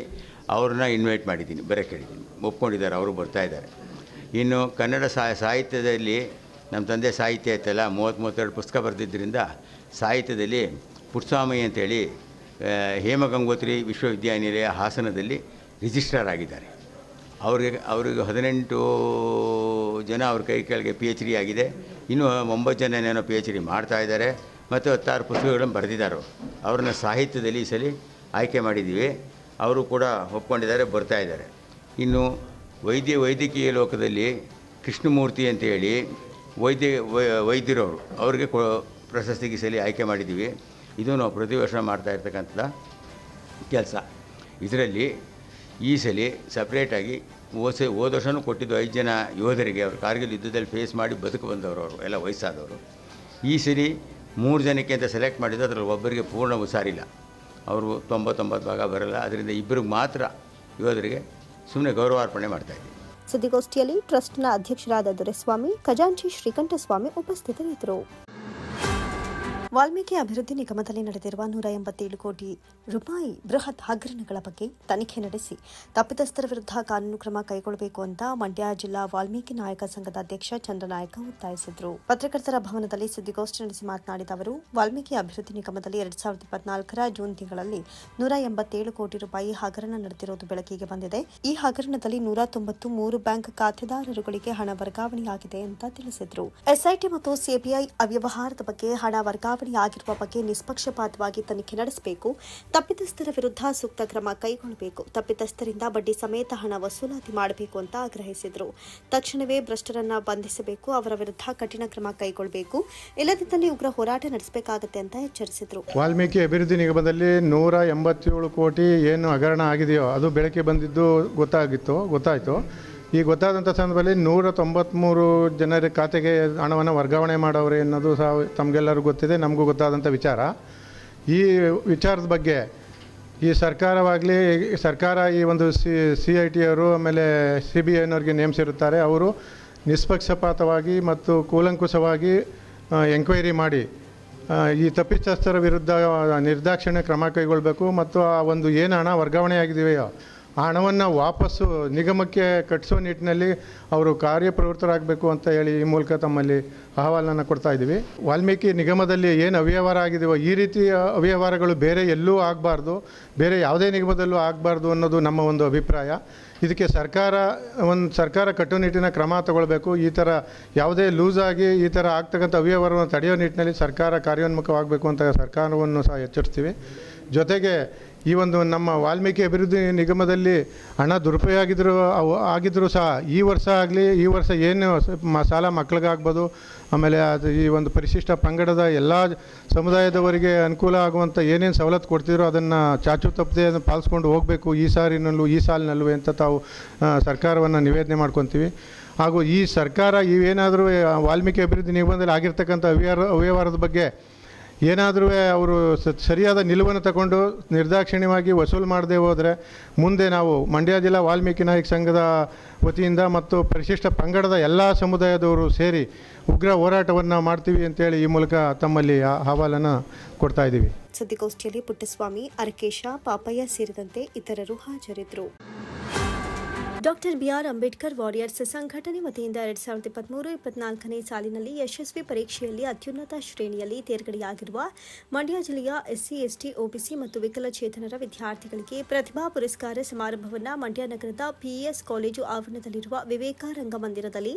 ಅವ್ರನ್ನ ಇನ್ವೈಟ್ ಮಾಡಿದ್ದೀನಿ, ಬರೋಕ್ಕೆ ಹೇಳಿದ್ದೀನಿ. ಒಪ್ಕೊಂಡಿದ್ದಾರೆ, ಅವರು ಬರ್ತಾಯಿದ್ದಾರೆ. ಇನ್ನು ಕನ್ನಡ ಸಾಹಿತ್ಯದಲ್ಲಿ ನಮ್ಮ ತಂದೆ ಸಾಹಿತ್ಯ ಐತಲ್ಲ, 30-32 ಪುಸ್ತಕ ಬರೆದಿದ್ದರಿಂದ ಸಾಹಿತ್ಯದಲ್ಲಿ ಪುಟ್ಸ್ವಾಮಿ ಅಂತೇಳಿ ಹೇಮಗಂಗೋತ್ರಿ ವಿಶ್ವವಿದ್ಯಾನಿಲಯ ಹಾಸನದಲ್ಲಿ ರಿಜಿಸ್ಟ್ರಾರ್ ಆಗಿದ್ದಾರೆ. ಅವ್ರಿಗೆ 18 ಜನ ಅವ್ರ ಕೈ ಕೆಳಗೆ PhD ಆಗಿದೆ. ಇನ್ನೂ 9 ಜನನೇನೋ PhD ಮಾಡ್ತಾಯಿದ್ದಾರೆ ಮತ್ತು 16 ಪುಸ್ತಕಗಳನ್ನು ಬರೆದಿದ್ದಾರೆ. ಅವ್ರನ್ನ ಸಾಹಿತ್ಯದಲ್ಲಿ ಈ ಸಲ ಆಯ್ಕೆ ಮಾಡಿದ್ದೀವಿ. ಅವರು ಕೂಡ ಒಪ್ಕೊಂಡಿದ್ದಾರೆ, ಬರ್ತಾಯಿದ್ದಾರೆ. ಇನ್ನು ವೈದ್ಯಕೀಯ ಲೋಕದಲ್ಲಿ ಕೃಷ್ಣಮೂರ್ತಿ ಅಂತೇಳಿ ವೈದ್ಯರವರು, ಅವ್ರಿಗೆ ಪ್ರಶಸ್ತಿಗೆ ಈ ಸಲ ಆಯ್ಕೆ ಮಾಡಿದ್ದೀವಿ. ಇದು ನಾವು ಪ್ರತಿ ವರ್ಷ ಮಾಡ್ತಾ ಇರ್ತಕ್ಕಂಥ ಕೆಲಸ. ಇದರಲ್ಲಿ ಈ ಸಲ ಸಪ್ರೇಟಾಗಿ ಹೋದ ವರ್ಷವೂ ಕೊಟ್ಟಿದ್ದು 5 ಜನ ಯೋಧರಿಗೆ, ಅವರು ಕಾರ್ಗಿಲ್ ಯುದ್ಧದಲ್ಲಿ ಫೇಸ್ ಮಾಡಿ ಬದುಕು ಬಂದವರು, ಅವರು ಎಲ್ಲ ವಯಸ್ಸಾದವರು. ಈ ಸರಿ 3 ಜನಕ್ಕೆ ಅಂತ ಸೆಲೆಕ್ಟ್ ಮಾಡಿದ್ದು, ಅದರಲ್ಲಿ ಒಬ್ಬರಿಗೆ ಪೂರ್ಣ ಹುಷಾರಿಲ್ಲ, ಅವರು 90 ಭಾಗ ಬರಲ್ಲ. ಅದರಿಂದ ಇಬ್ಬರಿಗೆ ಮಾತ್ರ ಯೋಧರಿಗೆ ಸುಮ್ಮನೆ ಗೌರವಾರ್ಪಣೆ ಮಾಡ್ತಾಯಿದ್ದೀವಿ. ಸುದ್ದಿಗೋಷ್ಠಿಯಲ್ಲಿ ಟ್ರಸ್ಟ್ನ ಅಧ್ಯಕ್ಷರಾದ ದೊರೆಸ್ವಾಮಿ, ಖಜಾಂಚಿ ಶ್ರೀಕಂಠಸ್ವಾಮಿ ಉಪಸ್ಥಿತರಿದ್ದರು. ವಾಲ್ಮೀಕಿ ಅಭಿವೃದ್ಧಿ ನಿಗಮದಲ್ಲಿ ನಡೆದಿರುವ 187 ಕೋಟಿ ರೂಪಾಯಿ ಬೃಹತ್ ಹಗರಣಗಳ ಬಗ್ಗೆ ತನಿಖೆ ನಡೆಸಿ ತಪ್ಪಿತಸ್ಥರ ವಿರುದ್ಧ ಕಾನೂನು ಕ್ರಮ ಕೈಗೊಳ್ಳಬೇಕು ಅಂತ ಮಂಡ್ಯ ಜಿಲ್ಲಾ ವಾಲ್ಮೀಕಿ ನಾಯಕ ಸಂಘದ ಅಧ್ಯಕ್ಷ ಚಂದ್ರನಾಯಕ ಒತ್ತಾಯಿಸಿದರು. ಪತ್ರಕರ್ತರ ಭವನದಲ್ಲಿ ಸುದ್ದಿಗೋಷ್ಠಿ ನಡೆಸಿ ಮಾತನಾಡಿದ ಅವರು, ವಾಲ್ಮೀಕಿ ಅಭಿವೃದ್ಧಿ ನಿಗಮದಲ್ಲಿ 2024ರ ಜೂನ್ ತಿಂಗಳಲ್ಲಿ 187 ಕೋಟಿ ರೂಪಾಯಿ ಹಗರಣ ನಡೆದಿರುವುದು ಬೆಳಕಿಗೆ ಬಂದಿದೆ. ಈ ಹಗರಣದಲ್ಲಿ 193 ಬ್ಯಾಂಕ್ ಖಾತೆದಾರರುಗಳಿಗೆ ಹಣ ವರ್ಗಾವಣೆಯಾಗಿದೆ ಅಂತ ತಿಳಿಸಿದರು. ಎಸ್ಐಟಿ ಮತ್ತು ಸಿಬಿಐ ಅವ್ಯವಹಾರದ ಬಗ್ಗೆ ಹಣ ವರ್ಗಾವಣೆ ಆಗಿರುವ ಬಗ್ಗೆ ನಿಷ್ಪಕ್ಷಪಾತವಾಗಿ ತನಿಖೆ ನಡೆಸಬೇಕು. ತಪ್ಪಿತಸ್ಥರ ವಿರುದ್ಧ ಸೂಕ್ತ ಕ್ರಮ ಕೈಗೊಳ್ಳಬೇಕು. ತಪ್ಪಿತಸ್ಥರಿಂದ ಬಡ್ಡಿ ಸಮೇತ ಹಣ ವಸೂಲಾತಿ ಮಾಡಬೇಕು ಅಂತ ಆಗ್ರಹಿಸಿದರು. ತಕ್ಷಣವೇ ಭ್ರಷ್ಟರನ್ನ ಬಂಧಿಸಬೇಕು, ಅವರ ವಿರುದ್ಧ ಕಠಿಣ ಕ್ರಮ ಕೈಗೊಳ್ಳಬೇಕು, ಇಲ್ಲದಿದ್ದಲ್ಲಿ ಉಗ್ರ ಹೋರಾಟ ನಡೆಸಬೇಕಾಗುತ್ತೆ ಅಂತ ಎಚ್ಚರಿಸಿದರು. ವಾಲ್ಮೀಕಿ ಅಭಿವೃದ್ಧಿ ನಿಗಮದಲ್ಲಿ 187 ಕೋಟಿ ಏನು ಹಗರಣ ಆಗಿದೆಯೋ ಅದು ಬೆಳಕಿಗೆ ಬಂದಿದ್ದು ಗೊತ್ತಾಯಿತು. ಈ ಗೊತ್ತಾದಂಥ ಸಂದರ್ಭದಲ್ಲಿ 193 ಜನರ ಖಾತೆಗೆ ಹಣವನ್ನು ವರ್ಗಾವಣೆ ಮಾಡವ್ರೆ ಅನ್ನೋದು ಸಹ ತಮಗೆಲ್ಲರಿಗೂ ಗೊತ್ತಿದೆ, ನಮಗೂ ಗೊತ್ತಾದಂಥ ವಿಚಾರ. ಈ ವಿಚಾರದ ಬಗ್ಗೆ ಈ ಸರ್ಕಾರ ಈ ಒಂದು CIT ಅವರು ಆಮೇಲೆ CBIನವ್ರಿಗೆ ನೇಮಿಸಿರುತ್ತಾರೆ. ಅವರು ನಿಷ್ಪಕ್ಷಪಾತವಾಗಿ ಮತ್ತು ಕೂಲಂಕುಷವಾಗಿ ಎಂಕ್ವೈರಿ ಮಾಡಿ ಈ ತಪ್ಪಿತಸ್ಥರ ವಿರುದ್ಧ ನಿರ್ದಾಕ್ಷಿಣ್ಯ ಕ್ರಮ ಕೈಗೊಳ್ಳಬೇಕು ಮತ್ತು ಆ ಒಂದು ಏನು ಹಣ ವರ್ಗಾವಣೆ ಆಗಿದೆಯೋ ಆ ಹಣವನ್ನು ವಾಪಸ್ಸು ನಿಗಮಕ್ಕೆ ಕಟ್ಟಿಸೋ ನಿಟ್ಟಿನಲ್ಲಿ ಅವರು ಕಾರ್ಯಪ್ರವೃತ್ತರಾಗಬೇಕು ಅಂತ ಹೇಳಿ ಈ ಮೂಲಕ ತಮ್ಮಲ್ಲಿ ಅಹವಾಲನ್ನು ಕೊಡ್ತಾ ಇದ್ದೀವಿ. ವಾಲ್ಮೀಕಿ ನಿಗಮದಲ್ಲಿ ಏನು ಅವ್ಯವಹಾರ ಆಗಿದೆಯೋ ಈ ರೀತಿಯ ಅವ್ಯವಹಾರಗಳು ಬೇರೆ ಎಲ್ಲೂ ಆಗಬಾರ್ದು, ಬೇರೆ ಯಾವುದೇ ನಿಗಮದಲ್ಲೂ ಆಗಬಾರ್ದು ಅನ್ನೋದು ನಮ್ಮ ಒಂದು ಅಭಿಪ್ರಾಯ. ಇದಕ್ಕೆ ಸರ್ಕಾರ ಕಟ್ಟುನಿಟ್ಟಿನ ಕ್ರಮ ತಗೊಳ್ಬೇಕು. ಈ ಥರ ಯಾವುದೇ ಲೂಸಾಗಿ ಈ ಥರ ಆಗ್ತಕ್ಕಂಥ ಅವ್ಯವಹಾರವನ್ನು ತಡೆಯೋ ನಿಟ್ಟಿನಲ್ಲಿ ಸರ್ಕಾರ ಕಾರ್ಯೋನ್ಮುಖವಾಗಬೇಕು ಅಂತ ಸರ್ಕಾರವನ್ನು ಸಹ ಎಚ್ಚರಿಸ್ತೀವಿ. ಜೊತೆಗೆ ಈ ಒಂದು ನಮ್ಮ ವಾಲ್ಮೀಕಿ ಅಭಿವೃದ್ಧಿ ನಿಗಮದಲ್ಲಿ ಹಣ ದುರುಪಯೋಗ ಆಗಿದ್ದರೂ ಸಹ ಈ ವರ್ಷ ಏನು ಸಾಲ ಮಕ್ಕಳಿಗಾಗ್ಬೋದು, ಆಮೇಲೆ ಅದು ಈ ಒಂದು ಪರಿಶಿಷ್ಟ ಪಂಗಡದ ಎಲ್ಲ ಸಮುದಾಯದವರಿಗೆ ಅನುಕೂಲ ಆಗುವಂಥ ಏನೇನು ಸವಲತ್ತು ಕೊಡ್ತಿದ್ರು ಅದನ್ನು ಚಾಚು ತಪ್ಪದೆ ಪಾಲಿಸ್ಕೊಂಡು ಹೋಗಬೇಕು ಈ ಸಾಲಿನಲ್ಲೂ ಅಂತ ತಾವು ಸರ್ಕಾರವನ್ನು ನಿವೇದನೆ ಮಾಡ್ಕೊತೀವಿ. ಹಾಗೂ ಈ ಸರ್ಕಾರ ಇವೇನಾದರೂ ವಾಲ್ಮೀಕಿ ಅಭಿವೃದ್ಧಿ ನಿಗಮದಲ್ಲಿ ಆಗಿರ್ತಕ್ಕಂಥ ಅವ್ಯವಹಾರದ ಬಗ್ಗೆ ಏನಾದರೂ ಅವರು ಸರಿಯಾದ ನಿಲುವನ್ನು ತಗೊಂಡು ನಿರ್ದಾಕ್ಷಿಣ್ಯವಾಗಿ ವಸೂಲು ಮಾಡದೆ ಹೋದರೆ ಮುಂದೆ ನಾವು ಮಂಡ್ಯ ಜಿಲ್ಲಾ ವಾಲ್ಮೀಕಿ ನಾಯಕ ಸಂಘದ ವತಿಯಿಂದ ಮತ್ತು ಪರಿಶಿಷ್ಟ ಪಂಗಡದ ಎಲ್ಲ ಸಮುದಾಯದವರು ಸೇರಿ ಉಗ್ರ ಹೋರಾಟವನ್ನು ಮಾಡ್ತೀವಿ ಅಂತೇಳಿ ಈ ಮೂಲಕ ತಮ್ಮಲ್ಲಿ ಅಹವಾಲನ್ನು ಕೊಡ್ತಾ ಇದ್ದೀವಿ. ಸುದ್ದಿಗೋಷ್ಠಿಯಲ್ಲಿ ಪುಟ್ಟಸ್ವಾಮಿ, ಅರಕೇಶ, ಪಾಪಯ್ಯ ಸೇರಿದಂತೆ ಇತರರು ಹಾಜರಿದ್ದರು. ಡಾಕ್ಟರ್ BR ಅಂಬೇಡ್ಕರ್ ವಾರಿಯರ್ಸ್ ಸಂಘಟನೆ ವತಿಯಿಂದ 2023-24ನೇ ಸಾಲಿನಲ್ಲಿ ಯಶಸ್ವಿ ಪರೀಕ್ಷೆಯಲ್ಲಿ ಅತ್ಯುನ್ನತ ಶ್ರೇಣಿಯಲ್ಲಿ ತೇರ್ಗಡೆಯಾಗಿರುವ ಮಂಡ್ಯ ಜಿಲ್ಲೆಯ SC, ST, OBC ಮತ್ತು ವಿಕಲಚೇತನರ ವಿದ್ಯಾರ್ಥಿಗಳಿಗೆ ಪ್ರತಿಭಾ ಪುರಸ್ಕಾರ ಸಮಾರಂಭವನ್ನು ಮಂಡ್ಯ ನಗರದ PES ಕಾಲೇಜು ಆವರಣದಲ್ಲಿರುವ ವಿವೇಕ ರಂಗಮಂದಿರದಲ್ಲಿ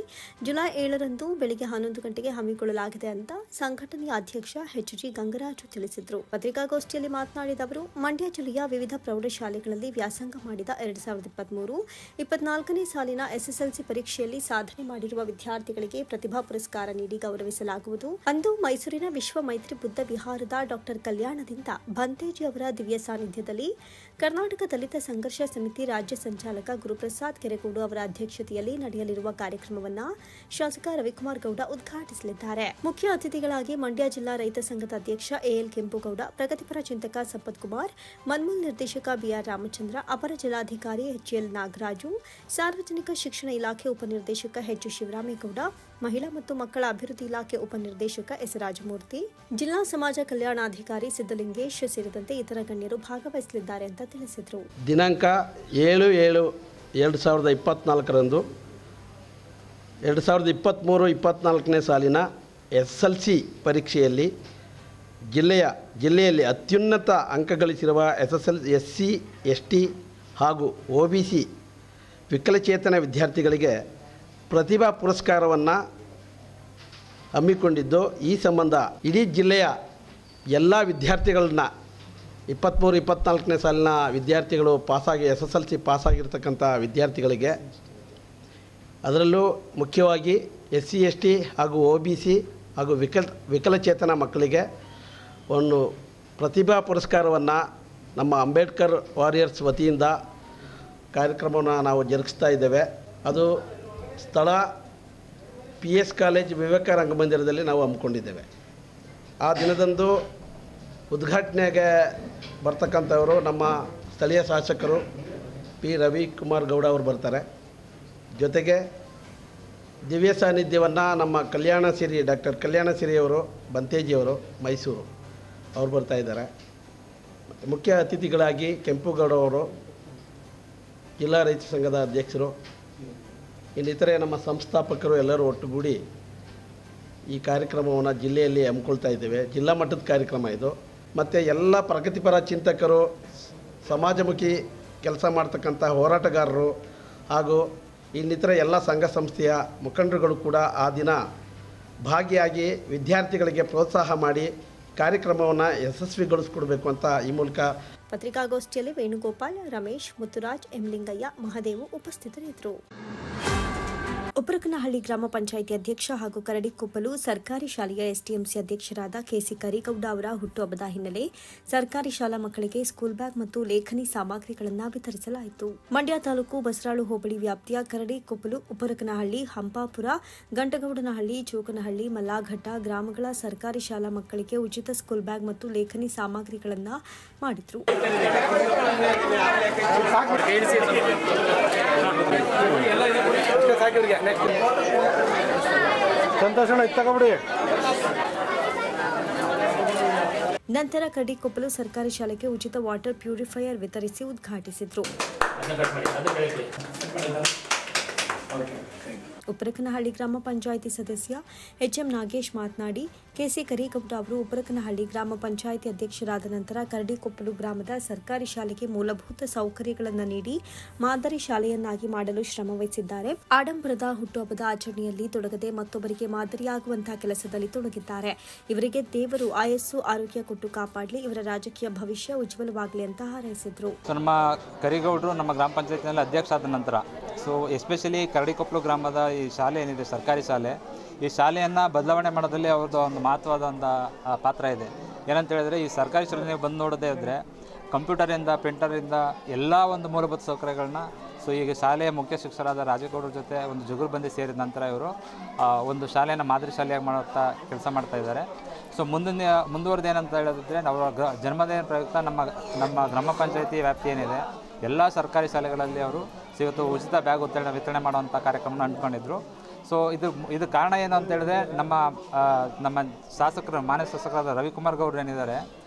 ಜುಲೈ 7ರಂದು ಬೆಳಗ್ಗೆ 11 ಗಂಟೆಗೆ ಹಮ್ಮಿಕೊಳ್ಳಲಾಗಿದೆ ಅಂತ ಸಂಘಟನೆಯ ಅಧ್ಯಕ್ಷ HG ಗಂಗರಾಜು ತಿಳಿಸಿದರು. ಪತ್ರಿಕಾಗೋಷ್ಠಿಯಲ್ಲಿ ಮಾತನಾಡಿದ ಅವರು, ಮಂಡ್ಯ ಜಿಲ್ಲೆಯ ವಿವಿಧ ಪ್ರೌಢಶಾಲೆಗಳಲ್ಲಿ ವ್ಯಾಸಂಗ ಮಾಡಿದ 2023-24ನೇ ಸಾಲಿನ SSLC ಪರೀಕ್ಷೆಯಲ್ಲಿ ಸಾಧನೆ ಮಾಡಿರುವ ವಿದ್ಯಾರ್ಥಿಗಳಿಗೆ ಪ್ರತಿಭಾ ಪುರಸ್ಕಾರ ನೀಡಿ ಗೌರವಿಸಲಾಗುವುದು. ಅಂದು ಮೈಸೂರಿನ ವಿಶ್ವ ಮೈತ್ರಿ ಬುದ್ಧ ವಿಹಾರದ ಡಾಕ್ಟರ್ ಕಲ್ಯಾಣದಿಂದ ಭಂತೇಜಿ ಅವರ ದಿವ್ಯ ಸಾನ್ನಿಧ್ಯದಲ್ಲಿ ಕರ್ನಾಟಕ ದಲಿತ ಸಂಘರ್ಷ ಸಮಿತಿ ರಾಜ್ಯ ಸಂಚಾಲಕ ಗುರುಪ್ರಸಾದ್ ಕೆರೆಗೋಡು ಅವರ ಅಧ್ಯಕ್ಷತೆಯಲ್ಲಿ ನಡೆಯಲಿರುವ ಕಾರ್ಯಕ್ರಮವನ್ನು ಶಾಸಕ ರವಿಕುಮಾರ್ ಗೌಡ ಉದ್ಘಾಟಿಸಲಿದ್ದಾರೆ. ಮುಖ್ಯ ಅತಿಥಿಗಳಾಗಿ ಮಂಡ್ಯ ಜಿಲ್ಲಾ ರೈತ ಸಂಘದ ಅಧ್ಯಕ್ಷ AL ಕೆಂಪುಗೌಡ, ಪ್ರಗತಿಪರ ಚಿಂತಕ ಸಂಪತ್ ಕುಮಾರ್, ಮನ್ಮೂಲ್ ನಿರ್ದೇಶಕ BR ರಾಮಚಂದ್ರ, ಅಪರ ಜಿಲ್ಲಾಧಿಕಾರಿ HL ನಾಗರಾಜು, ಸಾರ್ವಜನಿಕ ಶಿಕ್ಷಣ ಇಲಾಖೆ ಉಪನಿರ್ದೇಶಕ H ಶಿವರಾಮೇಗೌಡ, ಮಹಿಳಾ ಮತ್ತು ಮಕ್ಕಳ ಅಭಿವೃದ್ಧಿ ಇಲಾಖೆ ಉಪನಿರ್ದೇಶಕ S ರಾಜಮೂರ್ತಿ, ಜಿಲ್ಲಾ ಸಮಾಜ ಕಲ್ಯಾಣಾಧಿಕಾರಿ ಸಿದ್ದಲಿಂಗೇಶ್ ಸೇರಿದಂತೆ ಇತರ ಗಣ್ಯರು ಭಾಗವಹಿಸಲಿದ್ದಾರೆ ಅಂತ ತಿಳಿಸಿದರು. ದಿನಾಂಕ 7/7/2024ರಂದು 2023-24ನೇ ಸಾಲಿನ SSLC ಪರೀಕ್ಷೆಯಲ್ಲಿ ಜಿಲ್ಲೆಯಲ್ಲಿ ಅತ್ಯುನ್ನತ ಅಂಕ ಗಳಿಸಿರುವ SC, ST ಹಾಗೂ OBC ವಿಕಲಚೇತನ ವಿದ್ಯಾರ್ಥಿಗಳಿಗೆ ಪ್ರತಿಭಾ ಪುರಸ್ಕಾರವನ್ನು ಹಮ್ಮಿಕೊಂಡಿದ್ದು, ಈ ಸಂಬಂಧ ಇಡೀ ಜಿಲ್ಲೆಯ ಎಲ್ಲ ವಿದ್ಯಾರ್ಥಿಗಳನ್ನ 23-24ನೇ ಸಾಲಿನ ವಿದ್ಯಾರ್ಥಿಗಳು SSLC ಪಾಸಾಗಿರ್ತಕ್ಕಂಥ ವಿದ್ಯಾರ್ಥಿಗಳಿಗೆ, ಅದರಲ್ಲೂ ಮುಖ್ಯವಾಗಿ SC, ST ಹಾಗೂ OBC ಹಾಗೂ ವಿಕಲಚೇತನ ಮಕ್ಕಳಿಗೆ ಒಂದು ಪ್ರತಿಭಾ ಪುರಸ್ಕಾರವನ್ನು ನಮ್ಮ ಅಂಬೇಡ್ಕರ್ ವಾರಿಯರ್ಸ್ ವತಿಯಿಂದ ಕಾರ್ಯಕ್ರಮವನ್ನು ನಾವು ಜರುಗಿಸ್ತಾ ಇದ್ದೇವೆ. ಅದು ಸ್ಥಳ PS ಕಾಲೇಜ್ ವಿವೇಕ ರಂಗಮಂದಿರದಲ್ಲಿ ನಾವು ಹಮ್ಮಿಕೊಂಡಿದ್ದೇವೆ. ಆ ದಿನದಂದು ಉದ್ಘಾಟನೆಗೆ ಬರ್ತಕ್ಕಂಥವರು ನಮ್ಮ ಸ್ಥಳೀಯ ಶಾಸಕರು P. ರವಿಕುಮಾರ್ ಗೌಡ ಅವರು ಬರ್ತಾರೆ. ಜೊತೆಗೆ ದಿವ್ಯ ಸಾನ್ನಿಧ್ಯವನ್ನು ನಮ್ಮ ಡಾಕ್ಟರ್ ಕಲ್ಯಾಣ ಸಿರಿಯವರು ಬಂತೇಜಿಯವರು ಮೈಸೂರು ಅವರು ಬರ್ತಾ ಇದ್ದಾರೆ. ಮತ್ತು ಮುಖ್ಯ ಅತಿಥಿಗಳಾಗಿ ಕೆಂಪುಗೌಡ ಅವರು ಜಿಲ್ಲಾ ರೈತ ಸಂಘದ ಅಧ್ಯಕ್ಷರು, ಇನ್ನಿತರೆ ನಮ್ಮ ಸಂಸ್ಥಾಪಕರು ಎಲ್ಲರೂ ಒಟ್ಟುಗೂಡಿ ಈ ಕಾರ್ಯಕ್ರಮವನ್ನು ಜಿಲ್ಲೆಯಲ್ಲಿ ಹಮ್ಮಿಕೊಳ್ತಾ ಇದ್ದೇವೆ. ಜಿಲ್ಲಾ ಮಟ್ಟದ ಕಾರ್ಯಕ್ರಮ ಇದು. ಮತ್ತು ಎಲ್ಲ ಪ್ರಗತಿಪರ ಚಿಂತಕರು, ಸಮಾಜಮುಖಿ ಕೆಲಸ ಮಾಡ್ತಕ್ಕಂಥ ಹೋರಾಟಗಾರರು ಹಾಗೂ ಇನ್ನಿತರ ಎಲ್ಲ ಸಂಘ ಸಂಸ್ಥೆಯ ಮುಖಂಡರುಗಳು ಕೂಡ ಆ ದಿನ ಭಾಗಿಯಾಗಿ ವಿದ್ಯಾರ್ಥಿಗಳಿಗೆ ಪ್ರೋತ್ಸಾಹ ಮಾಡಿ ಕಾರ್ಯಕ್ರಮವನ್ನು ಯಶಸ್ವಿಗೊಳಿಸ್ಕೊಡ್ಬೇಕು ಅಂತ ಈ ಮೂಲಕ ಪತ್ರಿಕಾಗೋಷ್ಠಿಯಲ್ಲಿ ವೇಣುಗೋಪಾಲ್, ರಮೇಶ್, ಮುತ್ತುರಾಜ್, ಎಂ ಲಿಂಗಯ್ಯ, ಮಹದೇವು ಉಪಸ್ಥಿತರಿದ್ದರು. ಉಪ್ಪರಕನಹಳ್ಳಿ ಗ್ರಾಮ ಪಂಚಾಯಿತಿ ಅಧ್ಯಕ್ಷ ಹಾಗೂ ಕರಡಿಕೊಪ್ಪಲು ಸರ್ಕಾರಿ ಶಾಲೆಯ ಎಸ್ಟಿಎಂಸಿ ಅಧ್ಯಕ್ಷರಾದ ಕೆಸಿ ಕರಿಗೌಡ ಅವರ ಹುಟ್ಟುಹಬ್ಬದ ಹಿನ್ನೆಲೆ ಸರ್ಕಾರಿ ಶಾಲಾ ಮಕ್ಕಳಿಗೆ ಸ್ಕೂಲ್ ಬ್ಯಾಗ್ ಮತ್ತು ಲೇಖನಿ ಸಾಮಗ್ರಿಗಳನ್ನು ವಿತರಿಸಲಾಯಿತು. ಮಂಡ್ಯ ತಾಲೂಕು ಬಸರಾಳು ಹೋಬಳಿ ವ್ಯಾಪ್ತಿಯ ಕರಡಿಕೊಪ್ಪಲು, ಉಪ್ಪರಕನಹಳ್ಳಿ, ಹಂಪಾಪುರ, ಗಂಟಗೌಡನಹಳ್ಳಿ, ಚೋಕನಹಳ್ಳಿ, ಮಲ್ಲಾಘಟ್ಟ ಗ್ರಾಮಗಳ ಸರ್ಕಾರಿ ಶಾಲಾ ಮಕ್ಕಳಿಗೆ ಉಚಿತ ಸ್ಕೂಲ್ ಬ್ಯಾಗ್ ಮತ್ತು ಲೇಖನಿ ಸಾಮಗ್ರಿಗಳನ್ನು ಮಾಡಿದ್ರು. ನಂತರ ಕರಡಿಕೊಪ್ಪಲು ಸರ್ಕಾರಿ ಶಾಲೆಗೆ ಉಚಿತ ವಾಟರ್ ಪ್ಯೂರಿಫೈಯರ್ ವಿತರಿಸಿ ಉದ್ಘಾಟಿಸಿದರು. ಉಪ್ಪರಕನಹಳ್ಳಿ ಗ್ರಾಮ ಪಂಚಾಯಿತಿ ಸದಸ್ಯ HM ನಾಗೇಶ್ ಮಾತನಾಡಿ, ಕೆಸಿ ಕರಿಗೌಡ ಅವರು ಉಪ್ಪರಕನಹಳ್ಳಿ ಗ್ರಾಮ ಪಂಚಾಯಿತಿ ಅಧ್ಯಕ್ಷರಾದ ನಂತರ ಕರಡಿಕೊಪ್ಪಲು ಗ್ರಾಮದ ಸರ್ಕಾರಿ ಶಾಲೆಗೆ ಮೂಲಭೂತ ಸೌಕರ್ಯಗಳನ್ನು ನೀಡಿ ಮಾದರಿ ಶಾಲೆಯನ್ನಾಗಿ ಮಾಡಲು ಶ್ರಮವಹಿಸಿದ್ದಾರೆ. ಆಡಂಬರದ ಹುಟ್ಟುಹಬ್ಬದ ಆಚರಣೆಯಲ್ಲಿ ತೊಡಗದೆ ಮತ್ತೊಬ್ಬರಿಗೆ ಮಾದರಿಯಾಗುವಂತಹ ಕೆಲಸದಲ್ಲಿ ತೊಡಗಿದ್ದಾರೆ. ಇವರಿಗೆ ದೇವರು ಆಯಸ್ಸು ಆರೋಗ್ಯ ಕೊಟ್ಟು ಕಾಪಾಡಲಿ, ಇವರ ರಾಜಕೀಯ ಭವಿಷ್ಯ ಉಜ್ವಲವಾಗಲಿ ಅಂತ ಹಾರೈಸಿದ್ರು. ನಮ್ಮ ಕರಿಗೌಡರು ನಮ್ಮ ಗ್ರಾಮ ಪಂಚಾಯತಿನಲ್ಲಿ ಅಧ್ಯಕ್ಷ ಆದ ನಂತರ ಎಸ್ಪೆಷಲಿ ಕರಡಿಕೊಪ್ಪಲು ಗ್ರಾಮದ ಈ ಶಾಲೆ ಏನಿದೆ ಸರ್ಕಾರಿ ಶಾಲೆ, ಈ ಶಾಲೆಯನ್ನು ಬದಲಾವಣೆ ಮಾಡೋದ್ರಲ್ಲಿ ಅವ್ರದ್ದು ಒಂದು ಮಹತ್ವದ ಒಂದು ಪಾತ್ರ ಇದೆ. ಏನಂತ ಹೇಳಿದ್ರೆ, ಈ ಸರ್ಕಾರಿ ಶಾಲೆ ನೀವು ಬಂದು ನೋಡೋದೇ ಇದ್ದರೆ ಕಂಪ್ಯೂಟರಿಂದ, ಪ್ರಿಂಟರಿಂದ ಎಲ್ಲ ಒಂದು ಮೂಲಭೂತ ಸೌಕರ್ಯಗಳನ್ನ ಈಗ ಶಾಲೆಯ ಮುಖ್ಯ ಶಿಕ್ಷಕರಾದ ರಾಜೇಗೌಡರ ಜೊತೆ ಒಂದು ಜುಗುರುಬಂದಿ ಸೇರಿದ ನಂತರ ಇವರು ಒಂದು ಶಾಲೆಯನ್ನು ಮಾದರಿ ಶಾಲೆಯಾಗಿ ಮಾಡುತ್ತಾ ಕೆಲಸ ಮಾಡ್ತಾ ಇದ್ದಾರೆ. ಮುಂದುವರೆದು ಏನಂತ ಹೇಳಿದ್ರೆ, ಅವರ ಜನ್ಮದಿನ ಪ್ರಯುಕ್ತ ನಮ್ಮ ಗ್ರಾಮ ಪಂಚಾಯತಿ ವ್ಯಾಪ್ತಿ ಏನಿದೆ ಎಲ್ಲ ಸರ್ಕಾರಿ ಶಾಲೆಗಳಲ್ಲಿ ಅವರು ಇವತ್ತು ಉಚಿತ ಬ್ಯಾಗ್ ವಿತರಣೆ ಮಾಡುವಂಥ ಕಾರ್ಯಕ್ರಮನ ಅಂದ್ಕೊಂಡಿದ್ರು. ಸೊ ಇದು ಕಾರಣ ಏನು ಅಂತ ಹೇಳಿದ್ರೆ, ನಮ್ಮ ಶಾಸಕರು, ಮಾನ್ಯ ಶಾಸಕರಾದ ರವಿಕುಮಾರ್ ಗೌಡರು ಏನಿದ್ದಾರೆ,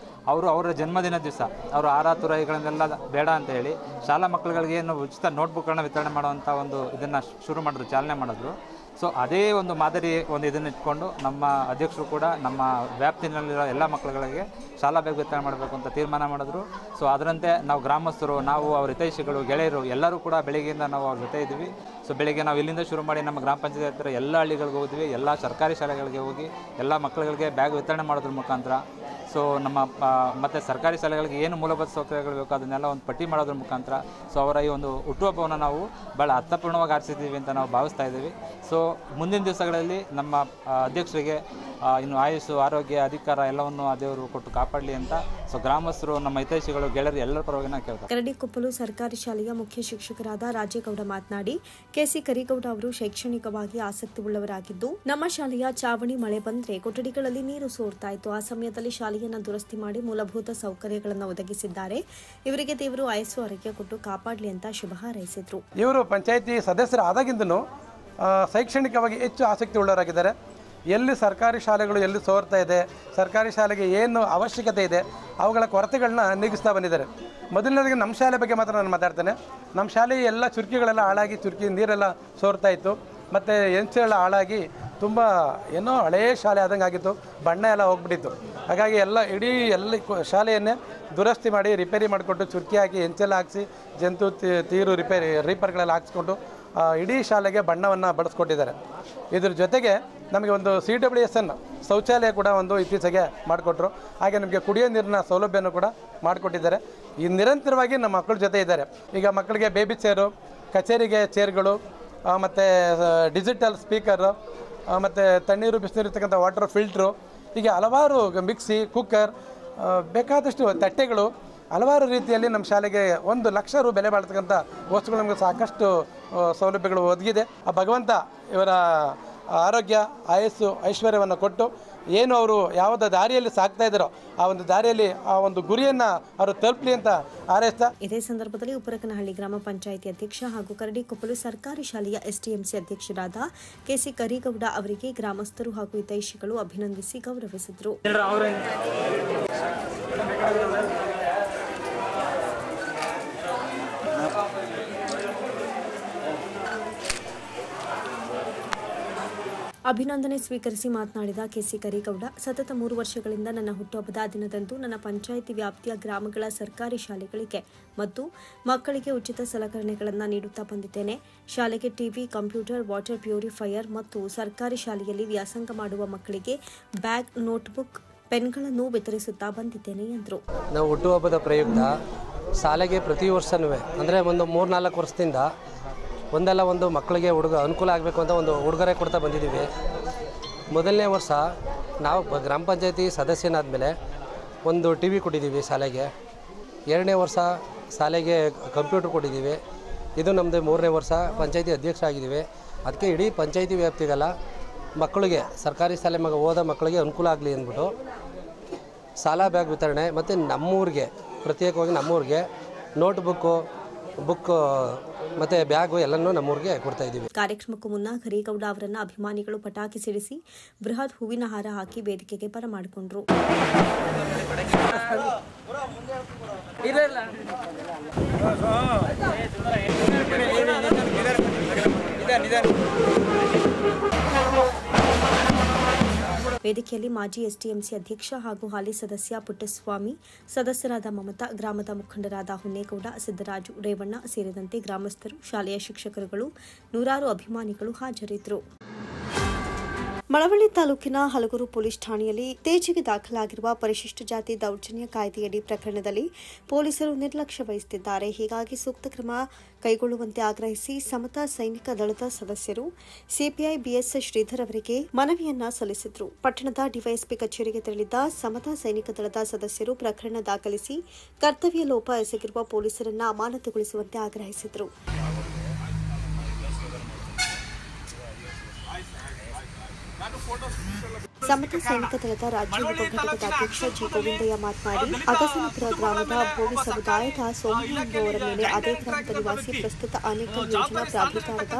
ಅವರ ಜನ್ಮದಿನ ದಿವಸ ಅವರು ಆರಾತುರೈಗಳನ್ನೆಲ್ಲ ಬೇಡ ಅಂತ ಹೇಳಿ ಶಾಲಾ ಮಕ್ಕಳುಗಳಿಗೆ ಏನು ಉಚಿತ ನೋಟ್ಬುಕ್ಗಳನ್ನ ವಿತರಣೆ ಮಾಡುವಂಥ ಒಂದು ಇದನ್ನು ಶುರು ಮಾಡಿದ್ರು, ಚಾಲನೆ ಮಾಡಿದ್ರು. ಸೊ ಅದೇ ಒಂದು ಮಾದರಿ ಇದನ್ನು ಇಟ್ಕೊಂಡು ನಮ್ಮ ಅಧ್ಯಕ್ಷರು ಕೂಡ ನಮ್ಮ ವ್ಯಾಪ್ತಿನಲ್ಲಿರೋ ಎಲ್ಲ ಮಕ್ಕಳುಗಳಿಗೆ ಶಾಲಾ ಬ್ಯಾಗ್ ವಿತರಣೆ ಮಾಡಬೇಕು ಅಂತ ತೀರ್ಮಾನ ಮಾಡಿದ್ರು. ಸೊ ಅದರಂತೆ ನಾವು ಗ್ರಾಮಸ್ಥರು, ನಾವು ಅವ್ರ ಹಿತೈಷಿಗಳು, ಗೆಳೆಯರು ಎಲ್ಲರೂ ಕೂಡ ಬೆಳಗ್ಗೆಯಿಂದ ನಾವು ಅವ್ರ ಜೊತೆ ಇದ್ದೀವಿ. ಸೊ ಬೆಳಗ್ಗೆ ನಾವು ಇಲ್ಲಿಂದ ಶುರು ಮಾಡಿ ನಮ್ಮ ಗ್ರಾಮ ಪಂಚಾಯತ್ ಹತ್ತಿರ ಎಲ್ಲ ಹಳ್ಳಿಗಳಿಗೆ ಹೋದ್ವಿ, ಎಲ್ಲ ಸರ್ಕಾರಿ ಶಾಲೆಗಳಿಗೆ ಹೋಗಿ ಎಲ್ಲ ಮಕ್ಕಳುಗಳಿಗೆ ಬ್ಯಾಗ್ ವಿತರಣೆ ಮಾಡೋದ್ರ ಮುಖಾಂತರ, ಸೊ ಮತ್ತು ಸರ್ಕಾರಿ ಶಾಲೆಗಳಿಗೆ ಏನು ಮೂಲಭೂತ ಸೌಕರ್ಯಗಳು ಬೇಕು ಅದನ್ನೆಲ್ಲ ಒಂದು ಪಟ್ಟಿ ಮಾಡೋದ್ರ ಮುಖಾಂತರ ಸೊ ಅವರ ಈ ಒಂದು ಹುಟ್ಟುಹಬ್ಬವನ್ನು ನಾವು ಭಾಳ ಅರ್ಥಪೂರ್ಣವಾಗಿ ಆರಿಸಿದ್ದೀವಿ ಅಂತ ನಾವು ಭಾವಿಸ್ತಾ ಇದ್ದೀವಿ. ಸೊ ಮುಂದಿನ ದಿವಸಗಳಲ್ಲಿ ನಮ್ಮ ಅಧ್ಯಕ್ಷರಿಗೆ ಇನ್ನು ಆಯುಷು, ಆರೋಗ್ಯ, ಅಧಿಕಾರ ಎಲ್ಲವನ್ನು ಆ ದೇವರು ಕೊಟ್ಟು ಕಾಪಾಡಲಿ ಅಂತ ಸೊ ಗ್ರಾಮಸ್ಥರು, ನಮ್ಮ ಹಿತೈಷಿಗಳು, ಗೆಳೆಯರು ಎಲ್ಲರ ಪರವಾಗಿ ನಾವು ಕೇಳ್ತಾರೆ. ಕರಡಿಕೊಪ್ಪಲು ಸರ್ಕಾರಿ ಶಾಲೆಯ ಮುಖ್ಯ ಶಿಕ್ಷಕರಾದ ರಾಜೇಗೌಡ ಮಾತನಾಡಿ, ಕೆಸಿ ಕರಿಗೌಡ ಅವರು ಶೈಕ್ಷಣಿಕವಾಗಿ ಆಸಕ್ತಿ ಉಳ್ಳವರಾಗಿದ್ದು, ನಮ್ಮ ಶಾಲೆಯ ಚಾವಣಿ ಮಳೆ ಬಂದ್ರೆ ಕೊಠಡಿಗಳಲ್ಲಿ ನೀರು ಸೋರ್ತಾ ಇತ್ತು. ಆ ಸಮಯದಲ್ಲಿ ಶಾಲೆಯನ್ನು ದುರಸ್ತಿ ಮಾಡಿ ಮೂಲಭೂತ ಸೌಕರ್ಯಗಳನ್ನು ಒದಗಿಸಿದ್ದಾರೆ. ಇವರಿಗೆ ದೇವರು ಆಯಸ್ಸು ಆರೋಗ್ಯ ಕೊಟ್ಟು ಕಾಪಾಡಲಿ ಅಂತ ಶುಭ ಹಾರೈಸಿದ್ರು. ಇವರು ಪಂಚಾಯಿತಿ ಸದಸ್ಯರಾದಾಗಿಂದನೂ ಶೈಕ್ಷಣಿಕವಾಗಿ ಹೆಚ್ಚು ಆಸಕ್ತಿ ಉಳ್ಳವರಾಗಿದ್ದಾರೆ. ಎಲ್ಲಿ ಸರ್ಕಾರಿ ಶಾಲೆಗಳು ಎಲ್ಲಿ ಸೋರ್ತಾ ಇದೆ, ಸರ್ಕಾರಿ ಶಾಲೆಗೆ ಏನು ಅವಶ್ಯಕತೆ ಇದೆ, ಅವುಗಳ ಕೊರತೆಗಳನ್ನ ನೀಗಿಸ್ತಾ ಬಂದಿದ್ದಾರೆ. ಮೊದಲನೇದಾಗಿ ನಮ್ಮ ಶಾಲೆ ಬಗ್ಗೆ ಮಾತ್ರ ನಾನು ಮಾತಾಡ್ತೇನೆ. ನಮ್ಮ ಶಾಲೆಯ ಎಲ್ಲ ಚುರ್ಕಿಗಳೆಲ್ಲ ಹಾಳಾಗಿ, ನೀರೆಲ್ಲ ಸೋರ್ತಾ ಇತ್ತು, ಮತ್ತು ಹೆಂಚೆಲ್ಲ ಹಾಳಾಗಿ ತುಂಬ ಏನೋ ಹಳೆಯ ಶಾಲೆ ಆದಂಗೆ ಆಗಿತ್ತು, ಬಣ್ಣ ಎಲ್ಲ ಹೋಗ್ಬಿಟ್ಟಿತ್ತು. ಹಾಗಾಗಿ ಇಡೀ ಶಾಲೆಯನ್ನೇ ದುರಸ್ತಿ ಮಾಡಿ ರಿಪೇರಿ ಮಾಡಿಕೊಟ್ಟು ಚುರ್ಕಿ ಹಾಕಿ ಹೆಂಚೆಲ್ಲ ಹಾಕಿಸಿ ಜಂತು ತೀರು ರೀಪರ್ಗಳೆಲ್ಲ ಹಾಕ್ಸ್ಕೊಂಡು ಇಡೀ ಶಾಲೆಗೆ ಬಣ್ಣವನ್ನು ಬಳಸ್ಕೊಟ್ಟಿದ್ದಾರೆ. ಇದ್ರ ಜೊತೆಗೆ ನಮಗೆ ಒಂದು CWSN ಶೌಚಾಲಯ ಕೂಡ ಒಂದು ಇತ್ತೀಚೆಗೆ ಮಾಡಿಕೊಟ್ರು. ಹಾಗೆ ನಮಗೆ ಕುಡಿಯೋ ನೀರಿನ ಸೌಲಭ್ಯನೂ ಕೂಡ ಮಾಡಿಕೊಟ್ಟಿದ್ದಾರೆ. ಈ ನಿರಂತರವಾಗಿ ನಮ್ಮ ಮಕ್ಕಳ ಜೊತೆ ಇದ್ದಾರೆ. ಈಗ ಮಕ್ಕಳಿಗೆ ಬೇಬಿ ಚೇರು, ಕಚೇರಿಗೆ ಚೇರ್ಗಳು, ಮತ್ತು ಡಿಜಿಟಲ್ ಸ್ಪೀಕರು, ಮತ್ತು ತಣ್ಣೀರು ಬಿಸಿನೀರು ಇರ್ತಕ್ಕಂಥ ವಾಟರ್ ಫಿಲ್ಟ್ರು, ಹೀಗೆ ಹಲವಾರು ಮಿಕ್ಸಿ, ಕುಕ್ಕರ್, ಬೇಕಾದಷ್ಟು ತಟ್ಟೆಗಳು, ಹಲವಾರು ರೀತಿಯಲ್ಲಿ ನಮ್ಮ ಶಾಲೆಗೆ 1 ಲಕ್ಷ ರು ಬೆಲೆ ಬಾಳ್ತಕ್ಕಂಥ ವಸ್ತುಗಳು ನಮಗೆ ಸಾಕಷ್ಟು ಸೌಲಭ್ಯಗಳು ಒದಗಿದೆ. ಆ ಭಗವಂತ ಇವರ ಆರೋಗ್ಯ, ಆಯಸ್ಸು, ಐಶ್ವರ್ಯವನ್ನು ಕೊಟ್ಟು ಏನು ಅವರು ಯಾವುದೇ ದಾರಿಯಲ್ಲಿ ಸಾಕ್ತಾ ಇದ್ದಾರೋ ಆ ಒಂದು ದಾರಿಯಲ್ಲಿ ಆ ಒಂದು ಗುರಿಯನ್ನು ಅವರು ತಲುಪಲಿ ಅಂತ ಹಾರೈಸ್ತಾ, ಇದೇ ಸಂದರ್ಭದಲ್ಲಿ ಉಪರಕನಹಳ್ಳಿ ಗ್ರಾಮ ಪಂಚಾಯಿತಿ ಅಧ್ಯಕ್ಷ ಹಾಗೂ ಕರಡಿಕೊಪ್ಪಲು ಸರ್ಕಾರಿ ಶಾಲೆಯ ಎಸ್ಟಿಎಂಸಿ ಅಧ್ಯಕ್ಷರಾದ ಕೆಸಿ ಕರಿಗೌಡ ಅವರಿಗೆ ಗ್ರಾಮಸ್ಥರು ಹಾಗೂ ಹಿತೈಷಿಗಳು ಅಭಿನಂದಿಸಿ ಗೌರವಿಸಿದರು. ಅಭಿನಂದನೆ ಸ್ವೀಕರಿಸಿ ಮಾತನಾಡಿದ ಕೆಸಿ ಕರಿಗೌಡ, ಸತತ 3 ವರ್ಷಗಳಿಂದ ನನ್ನ ಹುಟ್ಟುಹಬ್ಬದ ದಿನದಂದು ನನ್ನ ಪಂಚಾಯಿತಿ ವ್ಯಾಪ್ತಿಯ ಗ್ರಾಮಗಳ ಸರ್ಕಾರಿ ಶಾಲೆಗಳಿಗೆ ಮತ್ತು ಮಕ್ಕಳಿಗೆ ಉಚಿತ ಸಲಕರಣೆಗಳನ್ನು ನೀಡುತ್ತಾ ಬಂದಿದ್ದೇನೆ. ಶಾಲೆಗೆ ಟಿವಿ, ಕಂಪ್ಯೂಟರ್, ವಾಟರ್ ಪ್ಯೂರಿಫೈಯರ್ ಮತ್ತು ಸರ್ಕಾರಿ ಶಾಲೆಯಲ್ಲಿ ವ್ಯಾಸಂಗ ಮಾಡುವ ಮಕ್ಕಳಿಗೆ ಬ್ಯಾಗ್, ನೋಟ್ಬುಕ್, ಪೆನ್ಗಳನ್ನು ವಿತರಿಸುತ್ತಾ ಬಂದಿದ್ದೇನೆ ಎಂದರು. ನಾವು ಹುಟ್ಟುಹಬ್ಬದ ಪ್ರಯುಕ್ತ ಶಾಲೆಗೆ ಪ್ರತಿ ವರ್ಷವೂ ಅಂದರೆ ಒಂದು 3-4 ವರ್ಷದಿಂದ ಒಂದಲ್ಲ ಒಂದು ಮಕ್ಕಳಿಗೆ ಅನುಕೂಲ ಆಗಬೇಕು ಅಂತ ಒಂದು ಉಡುಗೊರೆ ಕೊಡ್ತಾ ಬಂದಿದ್ದೀವಿ. ಮೊದಲನೇ ವರ್ಷ ನಾವು ಗ್ರಾಮ ಪಂಚಾಯತಿ ಸದಸ್ಯನಾದಮೇಲೆ ಒಂದು ಟಿ ವಿ ಕೊಟ್ಟಿದ್ದೀವಿ ಶಾಲೆಗೆ. 2ನೇ ವರ್ಷ ಶಾಲೆಗೆ ಕಂಪ್ಯೂಟರ್ ಕೊಟ್ಟಿದ್ದೀವಿ. ಇದು ನಮ್ಮದು 3ನೇ ವರ್ಷ ಪಂಚಾಯತಿ ಅಧ್ಯಕ್ಷ ಆಗಿದ್ದೀವಿ. ಅದಕ್ಕೆ ಇಡೀ ಪಂಚಾಯತಿ ವ್ಯಾಪ್ತಿಗೆಲ್ಲ ಮಕ್ಕಳಿಗೆ ಸರ್ಕಾರಿ ಶಾಲೆ ಓದೋ ಮಕ್ಕಳಿಗೆ ಅನುಕೂಲ ಆಗಲಿ ಅಂದ್ಬಿಟ್ಟು ಶಾಲಾ ಬ್ಯಾಗ್ ವಿತರಣೆ ಮತ್ತು ನಮ್ಮೂರಿಗೆ ಪ್ರತ್ಯೇಕವಾಗಿ ನಮ್ಮೂರಿಗೆ ನೋಟ್ಬುಕ್ಕು, ಬುಕ್ ಮತ್ತು ಬ್ಯಾಗು ಎಲ್ಲನೂ ನಮ್ಮೂರಿಗೆ ಕೊಡ್ತಾ ಇದ್ದೀವಿ. ಕಾರ್ಯಕ್ರಮಕ್ಕೂ ಮುನ್ನ ಕರಿಗೌಡ ಅವರನ್ನ ಅಭಿಮಾನಿಗಳು ಪಟಾಕಿ ಸಿಡಿಸಿ ಬೃಹತ್ ಹೂವಿನ ಹಾರ ಹಾಕಿ ವೇದಿಕೆಗೆ ಬರಮಾಡಿಕೊಂಡ್ರು. ವೇದಿಕೆಯಲ್ಲಿ ಮಾಜಿ ಎಸ್ಟಿಎಂಸಿ ಅಧ್ಯಕ್ಷ ಹಾಗೂ ಹಾಲಿ ಸದಸ್ಯ ಪುಟ್ಟಸ್ವಾಮಿ, ಸದಸ್ಯರಾದ ಮಮತಾ, ಗ್ರಾಮದ ಮುಖಂಡರಾದ ಹುನ್ನೇಗೌಡ, ಸಿದ್ದರಾಜು, ರೇವಣ್ಣ ಸೇರಿದಂತೆ ಗ್ರಾಮಸ್ಥರು, ಶಾಲೆಯ ಶಿಕ್ಷಕರುಗಳು, ನೂರಾರು ಅಭಿಮಾನಿಗಳು ಹಾಜರಿದ್ದರು. ಮಳವಳ್ಳಿ ತಾಲೂಕಿನ ಹಲಗೂರು ಪೊಲೀಸ್ ಠಾಣೆಯಲ್ಲಿ ಇತ್ತೀಚೆಗೆ ದಾಖಲಾಗಿರುವ ಪರಿಶಿಷ್ಟ ಜಾತಿ ದೌರ್ಜನ್ಯ ಕಾಯ್ದೆಯಡಿ ಪ್ರಕರಣದಲ್ಲಿ ಪೊಲೀಸರು ನಿರ್ಲಕ್ಷ್ಯ ವಹಿಸುತ್ತಿದ್ದಾರೆ. ಹೀಗಾಗಿ ಸೂಕ್ತ ಕ್ರಮ ಕೈಗೊಳ್ಳುವಂತೆ ಆಗ್ರಹಿಸಿ ಸಮತಾ ಸೈನಿಕ ದಳದ ಸದಸ್ಯರು ಸಿಪಿಐ ಬಿಎಸ್ ಶ್ರೀಧರ್ ಅವರಿಗೆ ಮನವಿಯನ್ನ ಸಲ್ಲಿಸಿದರು. ಪಟ್ಟಣದ ಡಿವೈಎಸ್ಪಿ ಕಚೇರಿಗೆ ತೆರಳಿದ್ದ ಸಮತಾ ಸೈನಿಕ ದಳದ ಸದಸ್ಯರು ಪ್ರಕರಣ ದಾಖಲಿಸಿ ಕರ್ತವ್ಯ ಲೋಪ ಎಸಗಿರುವ ಪೊಲೀಸರನ್ನ ಅಮಾನತುಗೊಳಿಸುವಂತೆ ಆಗ್ರಹಿಸಿದರು. ಸಮತಾ ಸೈನಿಕ ದಳದ ರಾಜ್ಯ ಉಪಘಟಕದ ಅಧ್ಯಕ್ಷ ಜಿ ಗೋವಿಂದಯ್ಯ ಮಾತನಾಡಿ, ಅಗಸನಪುರ ಗ್ರಾಮದ ಭೋವಿ ಸಮುದಾಯದ ಸೋಮಣ್ಣನವರ ಮೇಲೆ ಅದೇ ಗ್ರಾಮದ ನಿವಾಸಿ ಪ್ರಸ್ತುತ ಅನೇಕ ಯೋಜನಾ ಪ್ರಾಧಿಕಾರದ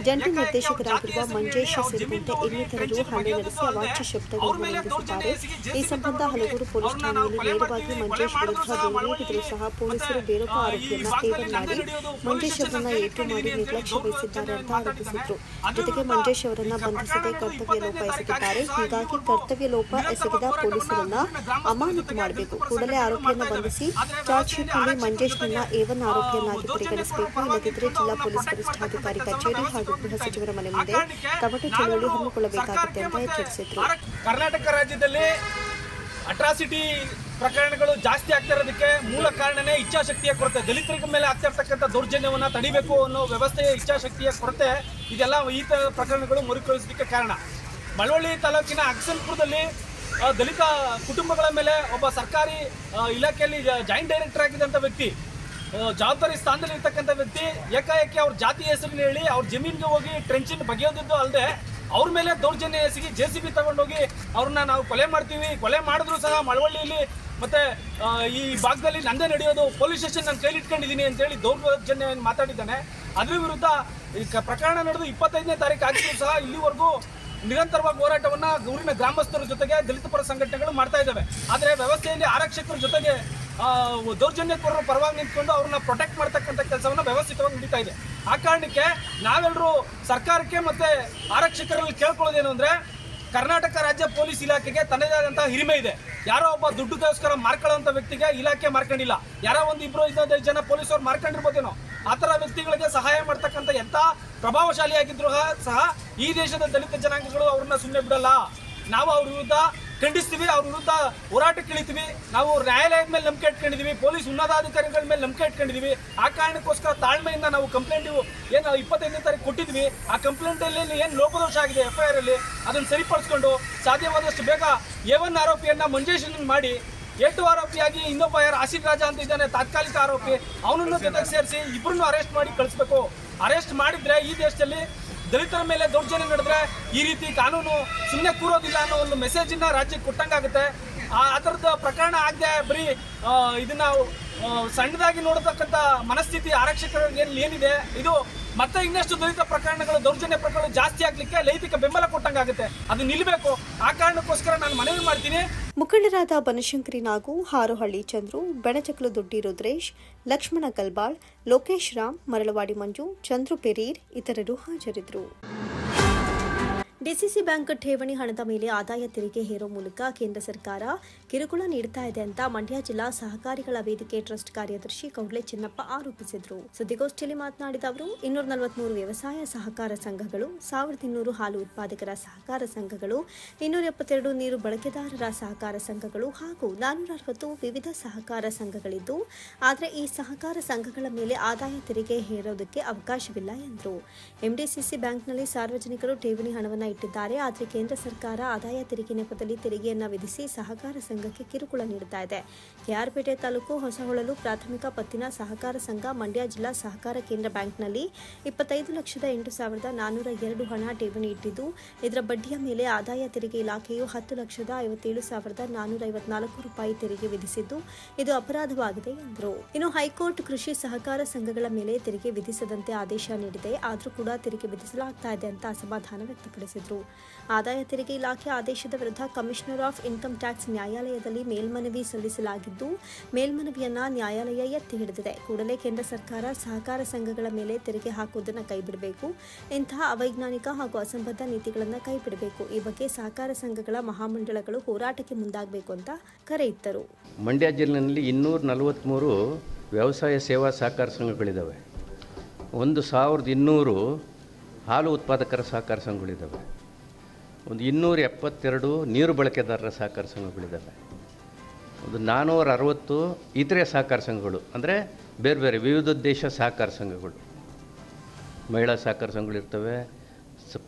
ಜಂಟಿ ನಿರ್ದೇಶಕರಾಗಿರುವ ಮಂಜೇಶ್ ಸೇರಿದಂತೆ ಇನ್ನಿತರರು ಹಲ್ಲೆ ನಡೆಸಿ ಅವಾಚ್ಯ ಶಬ್ದಗಳನ್ನು ನಿಂದಿಸಿದ್ದಾರೆ. ಈ ಸಂಬಂಧ ಹಲಗೂರು ಪೊಲೀಸ್ ಠಾಣೆಯಲ್ಲಿ ನೇರವಾಗಿ ಮಂಜೇಶ್ ವಿರುದ್ಧ ದೂರು ನೀಡಿದರೂ ಸಹ ಪೊಲೀಸರು ಬೇರೊಬ್ಬ ಆರೋಪಿಯನ್ನ ಏವನ್ ಮಾಡಿ ಮಂಜೇಶ್ ಅವರನ್ನ ಏಟು ಮಾಡಿ ನಿರ್ಲಕ್ಷ್ಯ ವಹಿಸಿದ್ದಾರೆ ಅಂತ ಆರೋಪಿಸಿದರು. ಜೊತೆಗೆ ಮಂಜೇಶ್ ಅವರನ್ನ ಬಂಧಿಸದೆ ಕರ್ತವ್ಯ ಲೋಪ ಎಸಗಿದ್ದಾರೆ. ಹೀಗಾಗಿ ಕರ್ತವ್ಯ ಲೋಪ ಎಸಗಿದ ಪೊಲೀಸರನ್ನ ಅಮಾನತು ಮಾಡಬೇಕು. ಕೂಡಲೇ ಆರೋಪಿಯನ್ನ ಬಂಧಿಸಿ ಚಾರ್ಜ್ ಶೀಟ್ನಲ್ಲಿ ಮಂಜೇಶ್ನನ್ನ ಏವನ್ ಆರೋಪಿಯನ್ನಾಗಿ ಪರಿಗಣಿಸಬೇಕು. ಇಲ್ಲದಿದ್ದರೆ ಜಿಲ್ಲಾ ಪೊಲೀಸ್ ವರಿಷ್ಠಾಧಿಕಾರಿ ಕಚೇರಿ ಹಾಗೂ ಗೃಹ ಸಚಿವರ ಮನೆ ಮುಂದೆ ಟೊಮೆಟೊ ಚಳವಳಿ ಹಮ್ಮಿಕೊಳ್ಳಬೇಕಾಗುತ್ತೆ ಅಂತ ಎಚ್ಚರಿಸಿದ್ರು. ಕರ್ನಾಟಕ ರಾಜ್ಯದಲ್ಲಿ ಅಟ್ರಾಸಿಟಿ ಪ್ರಕರಣಗಳು ಜಾಸ್ತಿ ಆಗ್ತಾ ಇರೋದಕ್ಕೆ ಮೂಲ ಕಾರಣನೇ ಇಚ್ಛಾಶಕ್ತಿಯ ಕೊರತೆ. ದಲಿತರ ಮೇಲೆ ಆಗ್ತಾ ಇರ್ತಕ್ಕಂಥ ದೌರ್ಜನ್ಯವನ್ನು ತಡಿಬೇಕು ಅನ್ನೋ ವ್ಯವಸ್ಥೆಯ ಇಚ್ಛಾಶಕ್ತಿಯ ಕೊರತೆ ಇದೆಲ್ಲ ಈ ಪ್ರಕರಣಗಳು ಮರುಕಳಿಸಲಿಕ್ಕೆ ಕಾರಣ. ಮಳವಳ್ಳಿ ತಾಲೂಕಿನ ಅಗಸನಪುರದಲ್ಲಿ ದಲಿತ ಕುಟುಂಬಗಳ ಮೇಲೆ ಒಬ್ಬ ಸರ್ಕಾರಿ ಇಲಾಖೆಯಲ್ಲಿ ಜಾಯಿಂಟ್ ಡೈರೆಕ್ಟರ್ ಆಗಿದ್ದಂಥ ವ್ಯಕ್ತಿ, ಜವಾಬ್ದಾರಿ ಸ್ಥಾನದಲ್ಲಿ ಇರ್ತಕ್ಕಂಥ ವ್ಯಕ್ತಿ ಏಕಾಏಕಿ ಅವ್ರ ಜಾತಿ ಹೆಸರನ್ನ ಹೇಳಿ ಅವ್ರ ಜಮೀನಿಗೆ ಹೋಗಿ ಟ್ರೆಂಚನ್ನು ಬಗೆಯೋದಿದ್ದು ಅಲ್ಲದೆ ಅವ್ರ ಮೇಲೆ ದೌರ್ಜನ್ಯ ಎಸಗಿ JCB ತಗೊಂಡೋಗಿ ಅವ್ರನ್ನ ನಾವು ಕೊಲೆ ಮಾಡ್ತೀವಿ, ಕೊಲೆ ಮಾಡಿದ್ರು ಸಹ ಮಳವಳ್ಳಿಯಲ್ಲಿ ಮತ್ತು ಈ ಭಾಗದಲ್ಲಿ ನಂದೇ ನಡೆಯೋದು, ಪೊಲೀಸ್ ಸ್ಟೇಷನ್ ನಾನು ಕೈಲಿಟ್ಕೊಂಡಿದ್ದೀನಿ ಅಂತೇಳಿ ದೌರ್ಜನ್ಯ ಮಾತಾಡಿದ್ದಾನೆ. ಅದ್ರ ವಿರುದ್ಧ ಈ ಪ್ರಕರಣ ನಡೆದು 25ನೇ ತಾರೀಕು ಆಗಿದ್ರು ಸಹ ಇಲ್ಲಿವರೆಗೂ ನಿರಂತರವಾಗಿ ಹೋರಾಟವನ್ನು ಊರಿನ ಗ್ರಾಮಸ್ಥರ ಜೊತೆಗೆ ದಲಿತ ಪರ ಸಂಘಟನೆಗಳು ಮಾಡ್ತಾ ಇದ್ದಾವೆ. ಆದರೆ ವ್ಯವಸ್ಥೆಯಲ್ಲಿ ಆರಕ್ಷಕರ ಜೊತೆಗೆ ದೌರ್ಜನ್ಯಕೋರರ ಪರವಾಗಿ ನಿಂತ್ಕೊಂಡು ಅವ್ರನ್ನ ಪ್ರೊಟೆಕ್ಟ್ ಮಾಡ್ತಕ್ಕಂಥ ಕೆಲಸವನ್ನು ವ್ಯವಸ್ಥಿತವಾಗಿ ನಡೀತಾ ಇದೆ. ಆ ಕಾರಣಕ್ಕೆ ನಾವೆಲ್ಲರೂ ಸರ್ಕಾರಕ್ಕೆ ಮತ್ತು ಆರಕ್ಷಕರಲ್ಲಿ ಕೇಳ್ಕೊಳ್ಳೋದೇನು ಅಂದರೆ, ಕರ್ನಾಟಕ ರಾಜ್ಯ ಪೊಲೀಸ್ ಇಲಾಖೆಗೆ ತನ್ನದೇ ಆದಂತಹ ಹಿರಿಮೆ ಇದೆ. ಯಾರೋ ಒಬ್ಬ ದುಡ್ಡುಗೋಸ್ಕರ ಮಾರ್ಕೊಳ್ಳೋಂಥ ವ್ಯಕ್ತಿಗೆ ಇಲಾಖೆ ಮಾರ್ಕೊಂಡಿಲ್ಲ. ಯಾರೋ 1-2-5 ಜನ ಪೊಲೀಸರು ಮಾರ್ಕೊಂಡಿರ್ಬೋದೇನೋ, ಆ ಥರ ವ್ಯಕ್ತಿಗಳಿಗೆ ಸಹಾಯ ಮಾಡ್ತಕ್ಕಂಥ ಎಂಥ ಪ್ರಭಾವಶಾಲಿಯಾಗಿದ್ರು ಸಹ ಈ ದೇಶದ ದಲಿತ ಜನಾಂಗಗಳು ಅವ್ರನ್ನ ಸುಮ್ಮನೆ ಬಿಡಲ್ಲ. ನಾವು ಅವ್ರ ವಿರುದ್ಧ ಖಂಡಿಸ್ತೀವಿ. ಅವ್ರ ವಿರುದ್ಧ ಹೋರಾಟಕ್ಕೆ ಇಳಿತೀವಿ. ನಾವು ನ್ಯಾಯಾಲಯದ ಮೇಲೆ ನಂಬಿಕೆ ಇಟ್ಕೊಂಡಿದ್ದೀವಿ, ಪೊಲೀಸ್ ಉನ್ನತಾಧಿಕಾರಿಗಳ ಮೇಲೆ ನಂಬಿಕೆ ಇಟ್ಕೊಂಡಿದ್ದೀವಿ. ಆ ಕಾರಣಕ್ಕೋಸ್ಕರ ತಾಳ್ಮೆಯಿಂದ ನಾವು ಕಂಪ್ಲೇಂಟ್ ಏನು 25ನೇ ತಾರೀಕು ಕೊಟ್ಟಿದ್ವಿ, ಆ ಕಂಪ್ಲೇಂಟಲ್ಲಿ ಏನು ಲೋಪದೋಷ ಆಗಿದೆ FIR ಅಲ್ಲಿ ಅದನ್ನು ಸರಿಪಡಿಸ್ಕೊಂಡು ಸಾಧ್ಯವಾದಷ್ಟು ಬೇಗ A1 ಆರೋಪಿಯನ್ನು ಮಂಜೇಶನ್ ಮಾಡಿ A2 ಆರೋಪಿಯಾಗಿ ಇನ್ನೊಬ್ಬ ಯಾರು ಆಸಿಫ್ ರಾಜಾ ಅಂತ ಇದ್ದಾನೆ ತಾತ್ಕಾಲಿಕ ಆರೋಪಿ, ಅವನನ್ನು ಜೊತೆಗೆ ಸೇರಿಸಿ ಇಬ್ಬರನ್ನು ಅರೆಸ್ಟ್ ಮಾಡಿ ಕಳಿಸ್ಬೇಕು. ಅರೆಸ್ಟ್ ಮಾಡಿದ್ರೆ ಈ ದೇಶದಲ್ಲಿ ದಲಿತರ ಮೇಲೆ ದೌರ್ಜನ್ಯ ನಡೆದ್ರೆ ಈ ರೀತಿ ಕಾನೂನು ಸುಮ್ಮನೆ ಕೂರೋದಿಲ್ಲ ಅನ್ನೋ ಒಂದು ಮೆಸೇಜನ್ನ ರಾಜ್ಯಕ್ಕೆ ಕೊಟ್ಟಂಗಾಗುತ್ತೆ. ಆ ಥರದ ಪ್ರಕರಣ ಆಗದೆ ಬರೀ ಇದನ್ನ ಸಣ್ಣದಾಗಿ ನೋಡತಕ್ಕಂಥ ಮನಸ್ಥಿತಿ ಆರಕ್ಷಕರಿಗೆ ಏನಿದೆ, ಇದು ಮತ್ತೆ ಇನ್ನಷ್ಟು ದಲಿತ ಪ್ರಕರಣಗಳು ದೌರ್ಜನ್ಯ ಪ್ರಕರಣಗಳು ಜಾಸ್ತಿ ಆಗ್ಲಿಕ್ಕೆ ನೈತಿಕ ಬೆಂಬಲ ಕೊಟ್ಟಂಗಾಗುತ್ತೆ. ಅದು ನಿಲ್ಲಬೇಕು. ಆ ಕಾರಣಕ್ಕೋಸ್ಕರ ನಾನು ಮನವಿ ಮಾಡ್ತೀನಿ. ಮುಖಂಡರಾದ ಬನಶಂಕರಿ ನಾಗು, ಹಾರೋಹಳ್ಳಿ ಚಂದ್ರು, ಬೆಣಚಕಲು ದೊಡ್ಡಿ ರುದ್ರೇಶ್, ಲಕ್ಷ್ಮಣ ಕಲ್ಬಾಳ್, ಲೋಕೇಶ್ ರಾಮ್, ಮರಳವಾಡಿ ಮಂಜು, ಚಂದ್ರು ಪೆರೀರ್ ಇತರರು ಹಾಜರಿದ್ದರು. ಡಿಸಿಸಿ ಬ್ಯಾಂಕ್ ಠೇವಣಿ ಹಣದ ಮೇಲೆ ಆದಾಯ ತೆರಿಗೆ ಹೇರೋ ಮೂಲಕ ಕೇಂದ್ರ ಸರ್ಕಾರ ಕಿರುಕುಳ ನೀಡುತ್ತಾ ಇದೆ ಅಂತ ಮಂಡ್ಯ ಜಿಲ್ಲಾ ಸಹಕಾರಿಗಳ ವೇದಿಕೆ ಟ್ರಸ್ಟ್ ಕಾರ್ಯದರ್ಶಿ ಕೌಡ್ಲೆ ಚಿನ್ನಪ್ಪ ಆರೋಪಿಸಿದರು. ಸುದ್ದಿಗೋಷ್ಠಿಯಲ್ಲಿ ಮಾತನಾಡಿದ ಅವರು 243 ವ್ಯವಸಾಯ ಸಹಕಾರ ಸಂಘಗಳು, 1200 ಹಾಲು ಉತ್ಪಾದಕರ ಸಹಕಾರ ಸಂಘಗಳು, 272 ನೀರು ಬಳಕೆದಾರರ ಸಹಕಾರ ಸಂಘಗಳು ಹಾಗೂ 460 ವಿವಿಧ ಸಹಕಾರ ಸಂಘಗಳಿದ್ದು, ಆದರೆ ಈ ಸಹಕಾರ ಸಂಘಗಳ ಮೇಲೆ ಆದಾಯ ತೆರಿಗೆ ಹೇರೋದಕ್ಕೆ ಅವಕಾಶವಿಲ್ಲ ಎಂದರು. ಎಂಡಿಸಿಸಿ ಬ್ಯಾಂಕ್ನಲ್ಲಿ ಸಾರ್ವಜನಿಕರು ಠೇವಣಿ ಹಣವನ್ನು ಇಟ್ಟಿದ್ದಾರೆ. ಆದರೆ ಕೇಂದ್ರ ಸರ್ಕಾರ ಆದಾಯ ತೆರಿಗೆ ನೆಪದಲ್ಲಿ ತೆರಿಗೆಯನ್ನು ವಿಧಿಸಿ ಸಹಕಾರ ಸಂಘಕ್ಕೆ ಕಿರುಕುಳ ನೀಡುತ್ತಾ ಇದೆ. ಕೆಆರ್ಪೇಟೆ ತಾಲೂಕು ಹೊಸಹೊಳಲು ಪ್ರಾಥಮಿಕ ಪತ್ತಿನ ಸಹಕಾರ ಸಂಘ ಮಂಡ್ಯ ಜಿಲ್ಲಾ ಸಹಕಾರ ಕೇಂದ್ರ ಬ್ಯಾಂಕ್ನಲ್ಲಿ 25,08,402 ಹಣ ಠೇವಣಿ ಇಟ್ಟಿದ್ದು, ಇದರ ಬಡ್ಡಿಯ ಮೇಲೆ ಆದಾಯ ತೆರಿಗೆ ಇಲಾಖೆಯು 10,57,454 ರೂಪಾಯಿ ತೆರಿಗೆ ವಿಧಿಸಿದ್ದು, ಇದು ಅಪರಾಧವಾಗಿದೆ ಎಂದರು. ಇನ್ನು ಹೈಕೋರ್ಟ್ ಕೃಷಿ ಸಹಕಾರ ಸಂಘಗಳ ಮೇಲೆ ತೆರಿಗೆ ವಿಧಿಸದಂತೆ ಆದೇಶ ನೀಡಿದೆ, ಆದರೂ ಕೂಡ ತೆರಿಗೆ ವಿಧಿಸಲಾಗ್ತಾ ಇದೆ ಅಂತ ಅಸಮಾಧಾನ ವ್ಯಕ್ತಪಡಿಸಿದರು. ಆದಾಯ ತೆರಿಗೆ ಇಲಾಖೆ ಆದೇಶದ ವಿರುದ್ಧ ಕಮಿಷನರ್ ಆಫ್ ಇನ್ಕಮ್ ಟ್ಯಾಕ್ಸ್ ನ್ಯಾಯಾಲಯದಲ್ಲಿ ಮೇಲ್ಮನವಿ ಸಲ್ಲಿಸಲಾಗಿದ್ದು, ಮೇಲ್ಮನವಿಯನ್ನ ನ್ಯಾಯಾಲಯ ಎತ್ತಿ ಹಿಡಿದಿದೆ. ಕೂಡಲೇ ಕೇಂದ್ರ ಸರ್ಕಾರ ಸಹಕಾರ ಸಂಘಗಳ ಮೇಲೆ ತೆರಿಗೆ ಹಾಕುವುದನ್ನು ಕೈಬಿಡಬೇಕು. ಇಂತಹ ಅವೈಜ್ಞಾನಿಕ ಹಾಗೂ ಅಸಂಬದ್ಧ ನೀತಿಗಳನ್ನು ಕೈಬಿಡಬೇಕು. ಈ ಬಗ್ಗೆ ಸಹಕಾರ ಸಂಘಗಳ ಮಹಾಮಂಡಳಗಳು ಹೋರಾಟಕ್ಕೆ ಮುಂದಾಗಬೇಕು ಅಂತ ಕರೆ ಇತ್ತರು. ಮಂಡ್ಯ ಜಿಲ್ಲೆಯಲ್ಲಿ 243 ವ್ಯವಸಾಯ ಸೇವಾ ಸಹಕಾರ ಸಂಘಗಳಿದ್ದಾವೆ. 1200 ಹಾಲು ಉತ್ಪಾದಕರ ಸಹಕಾರ ಸಂಘಗಳಿದ್ದಾವೆ. 272 ನೀರು ಬಳಕೆದಾರರ ಸಹಕಾರ ಸಂಘಗಳಿದ್ದಾವೆ. 460 ಇತರೆ ಸಹಕಾರ ಸಂಘಗಳು, ಅಂದರೆ ಬೇರೆ ಬೇರೆ ವಿವಿಧೋದ್ದೇಶ ಸಹಕಾರ ಸಂಘಗಳು, ಮಹಿಳಾ ಸಹಕಾರ ಸಂಘಗಳಿರ್ತವೆ,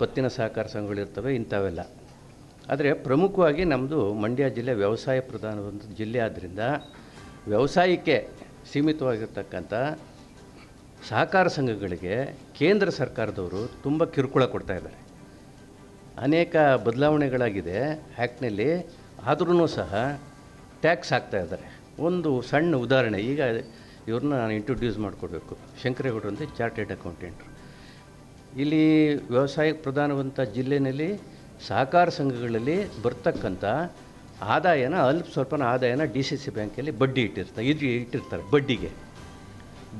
ಪತ್ತಿನ ಸಹಕಾರ ಸಂಘಗಳಿರ್ತವೆ, ಇಂಥವೆಲ್ಲ. ಆದರೆ ಪ್ರಮುಖವಾಗಿ ನಮ್ಮದು ಮಂಡ್ಯ ಜಿಲ್ಲೆ ವ್ಯವಸಾಯ ಪ್ರಧಾನವಾದ ಜಿಲ್ಲೆ ಆದ್ದರಿಂದ ವ್ಯವಸಾಯಕ್ಕೆ ಸೀಮಿತವಾಗಿರ್ತಕ್ಕಂಥ ಸಹಕಾರ ಸಂಘಗಳಿಗೆ ಕೇಂದ್ರ ಸರ್ಕಾರದವರು ತುಂಬ ಕಿರುಕುಳ ಕೊಡ್ತಾ ಇದ್ದಾರೆ. ಅನೇಕ ಬದಲಾವಣೆಗಳಾಗಿದೆ ಆ್ಯಕ್ಟ್ನಲ್ಲಿ, ಆದ್ರೂ ಸಹ ಟ್ಯಾಕ್ಸ್ ಹಾಕ್ತಾ ಇದ್ದಾರೆ. ಒಂದು ಸಣ್ಣ ಉದಾಹರಣೆ, ಈಗ ಇವ್ರನ್ನ ನಾನು ಇಂಟ್ರೊಡ್ಯೂಸ್ ಮಾಡಿಕೊಡ್ಬೇಕು. ಶಂಕರೇಗೌಡರು ಅಂತ ಚಾರ್ಟೆಡ್ ಅಕೌಂಟೆಂಟ್ರು. ಇಲ್ಲಿ ವ್ಯವಸಾಯ ಪ್ರಧಾನವಂತ ಜಿಲ್ಲೆಯಲ್ಲಿ ಸಹಕಾರ ಸಂಘಗಳಲ್ಲಿ ಬರ್ತಕ್ಕಂಥ ಆದಾಯನ ಸ್ವಲ್ಪ ಆದಾಯನ DCC ಬ್ಯಾಂಕಲ್ಲಿ ಬಡ್ಡಿ ಇಟ್ಟಿರ್ತಾರೆ ಬಡ್ಡಿಗೆ.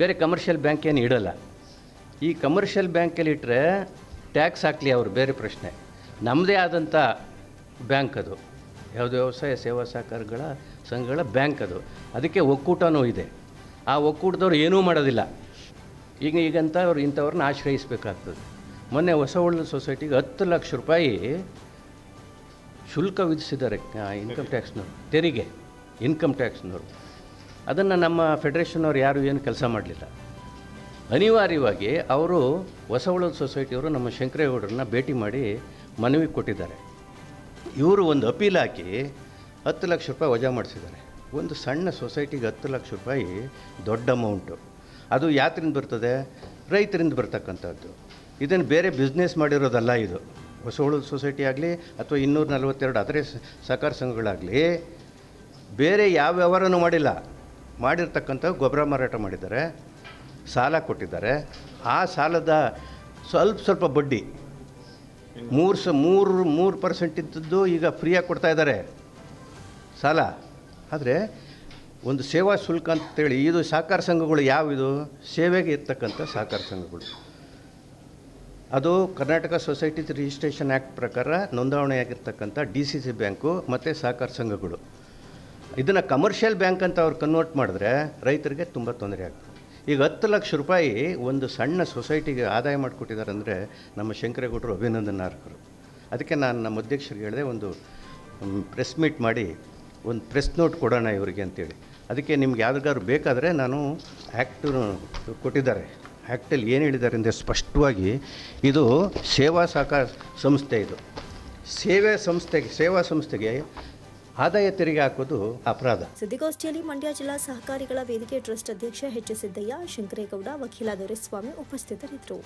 ಬೇರೆ ಕಮರ್ಷಿಯಲ್ ಬ್ಯಾಂಕ್ ಏನು ಇಡಲ್ಲ. ಈ ಕಮರ್ಷಿಯಲ್ ಬ್ಯಾಂಕಲ್ಲಿ ಇಟ್ಟರೆ ಟ್ಯಾಕ್ಸ್ ಹಾಕಲಿ ಅವರು, ಬೇರೆ ಪ್ರಶ್ನೆ. ನಮ್ಮದೇ ಆದಂಥ ಬ್ಯಾಂಕ್ ಅದು, ಯಾವುದು ವ್ಯವಸಾಯ ಸೇವಾ ಸಹಕಾರಗಳ ಸಂಘಗಳ ಬ್ಯಾಂಕ್ ಅದು. ಅದಕ್ಕೆ ಒಕ್ಕೂಟನೂ ಇದೆ. ಆ ಒಕ್ಕೂಟದವ್ರು ಏನೂ ಮಾಡೋದಿಲ್ಲ. ಈಗಂತ ಅವ್ರು ಇಂಥವ್ರನ್ನ ಆಶ್ರಯಿಸಬೇಕಾಗ್ತದೆ. ಮೊನ್ನೆ ಹೊಸಹೊಳಲು ಸೊಸೈಟಿಗೆ 10 ಲಕ್ಷ ರೂಪಾಯಿ ಶುಲ್ಕ ವಿಧಿಸಿದ್ದಾರೆ ಇನ್ಕಮ್ ಟ್ಯಾಕ್ಸ್ನವರು, ತೆರಿಗೆ ಇನ್ಕಮ್ ಟ್ಯಾಕ್ಸ್ನವರು. ಅದನ್ನು ನಮ್ಮ ಫೆಡರೇಷನ್ನವ್ರು ಯಾರು ಏನು ಕೆಲಸ ಮಾಡಲಿಲ್ಲ. ಅನಿವಾರ್ಯವಾಗಿ ಅವರು ಹೊಸಹೊಳಲು ಸೊಸೈಟಿಯವರು ನಮ್ಮ ಶಂಕರೇಗೌಡರನ್ನ ಭೇಟಿ ಮಾಡಿ ಮನವಿ ಕೊಟ್ಟಿದ್ದಾರೆ. ಇವರು ಒಂದು ಅಪೀಲ್ ಹಾಕಿ 10 ಲಕ್ಷ ರೂಪಾಯಿ ವಜಾ ಮಾಡಿಸಿದ್ದಾರೆ. ಒಂದು ಸಣ್ಣ ಸೊಸೈಟಿಗೆ 10 ಲಕ್ಷ ರೂಪಾಯಿ ದೊಡ್ಡ ಅಮೌಂಟು. ಅದು ಯಾತ್ರಿಂದ ಬರ್ತದೆ? ರೈತರಿಂದ ಬರ್ತಕ್ಕಂಥದ್ದು. ಇದನ್ನು ಬೇರೆ ಬಿಸ್ನೆಸ್ ಮಾಡಿರೋದಲ್ಲ. ಇದು ಹೊಸಹೊಳಲು ಸೊಸೈಟಿ ಆಗಲಿ ಅಥವಾ 242 ಅದರೇ ಸಹಕಾರ ಸಂಘಗಳಾಗಲಿ ಬೇರೆ ಯಾವ ವ್ಯವಹಾರನೂ ಮಾಡಿಲ್ಲ. ಮಾಡಿರ್ತಕ್ಕಂಥ ಗೊಬ್ಬರ ಮಾರಾಟ ಮಾಡಿದ್ದಾರೆ, ಸಾಲ ಕೊಟ್ಟಿದ್ದಾರೆ. ಆ ಸಾಲದ ಸ್ವಲ್ಪ ಬಡ್ಡಿ 3% ಇದ್ದದ್ದು ಈಗ ಫ್ರೀಯಾಗಿ ಕೊಡ್ತಾ ಇದ್ದಾರೆ ಸಾಲ. ಆದರೆ ಒಂದು ಸೇವಾ ಶುಲ್ಕ ಅಂತೇಳಿ ಇದು ಸಹಕಾರ ಸಂಘಗಳು ಯಾವಿದು ಸೇವೆಗೆ ಇರ್ತಕ್ಕಂಥ ಸಹಕಾರ ಸಂಘಗಳು. ಅದು ಕರ್ನಾಟಕ ಸೊಸೈಟೀಸ್ ರಿಜಿಸ್ಟ್ರೇಷನ್ ಆ್ಯಕ್ಟ್ ಪ್ರಕಾರ ನೋಂದಾವಣೆಯಾಗಿರ್ತಕ್ಕಂಥ DCC ಬ್ಯಾಂಕು ಮತ್ತು ಸಹಕಾರ ಸಂಘಗಳು. ಇದನ್ನು ಕಮರ್ಷಿಯಲ್ ಬ್ಯಾಂಕ್ ಅಂತ ಅವ್ರು ಕನ್ವರ್ಟ್ ಮಾಡಿದ್ರೆ ರೈತರಿಗೆ ತುಂಬ ತೊಂದರೆ ಆಗ್ತದೆ. ಈಗ 10 ಲಕ್ಷ ರೂಪಾಯಿ ಒಂದು ಸಣ್ಣ ಸೊಸೈಟಿಗೆ ಆದಾಯ ಮಾಡಿಕೊಟ್ಟಿದ್ದಾರೆ ಅಂದರೆ ನಮ್ಮ ಶಂಕರೇಗೌಡರು ಅಭಿನಂದನಾರ್ಹರು. ಅದಕ್ಕೆ ನಾನು ನಮ್ಮ ಅಧ್ಯಕ್ಷರಿಗೆ ಹೇಳಿದೆ, ಒಂದು ಪ್ರೆಸ್ ಮೀಟ್ ಮಾಡಿ ಒಂದು ಪ್ರೆಸ್ ನೋಟ್ ಕೊಡೋಣ ಇವರಿಗೆ ಅಂತೇಳಿ. ಅದಕ್ಕೆ ನಿಮ್ಗೆ ಯಾವ್ದಾದ್ರು ಬೇಕಾದರೆ ನಾನು ಆ್ಯಕ್ಟು ಕೊಟ್ಟಿದ್ದಾರೆ. ಆ್ಯಕ್ಟಲ್ಲಿ ಏನು ಹೇಳಿದ್ದಾರೆ ಅಂದರೆ ಸ್ಪಷ್ಟವಾಗಿ ಇದು ಸೇವಾ ಸಹಕಾರ ಸಂಸ್ಥೆ, ಇದು ಸೇವಾ ಸಂಸ್ಥೆಗೆ ಆದಾಯ ತೆರಿಗೆ ಹಾಕೋದು ಅಪರಾಧ. ಸುದ್ದಿಗೋಷ್ಠಿಯಲ್ಲಿ ಮಂಡ್ಯ ಜಿಲ್ಲಾ ಸಹಕಾರಿಗಳ ವೇದಿಕೆ ಟ್ರಸ್ಟ್ ಅಧ್ಯಕ್ಷ ಎಚ್ ಸಿದ್ದಯ್ಯ, ಶಂಕರೇಗೌಡ, ವಕೀಲ ದೊರೆಸ್ವಾಮಿ ಉಪಸ್ಥಿತರಿದ್ದರು.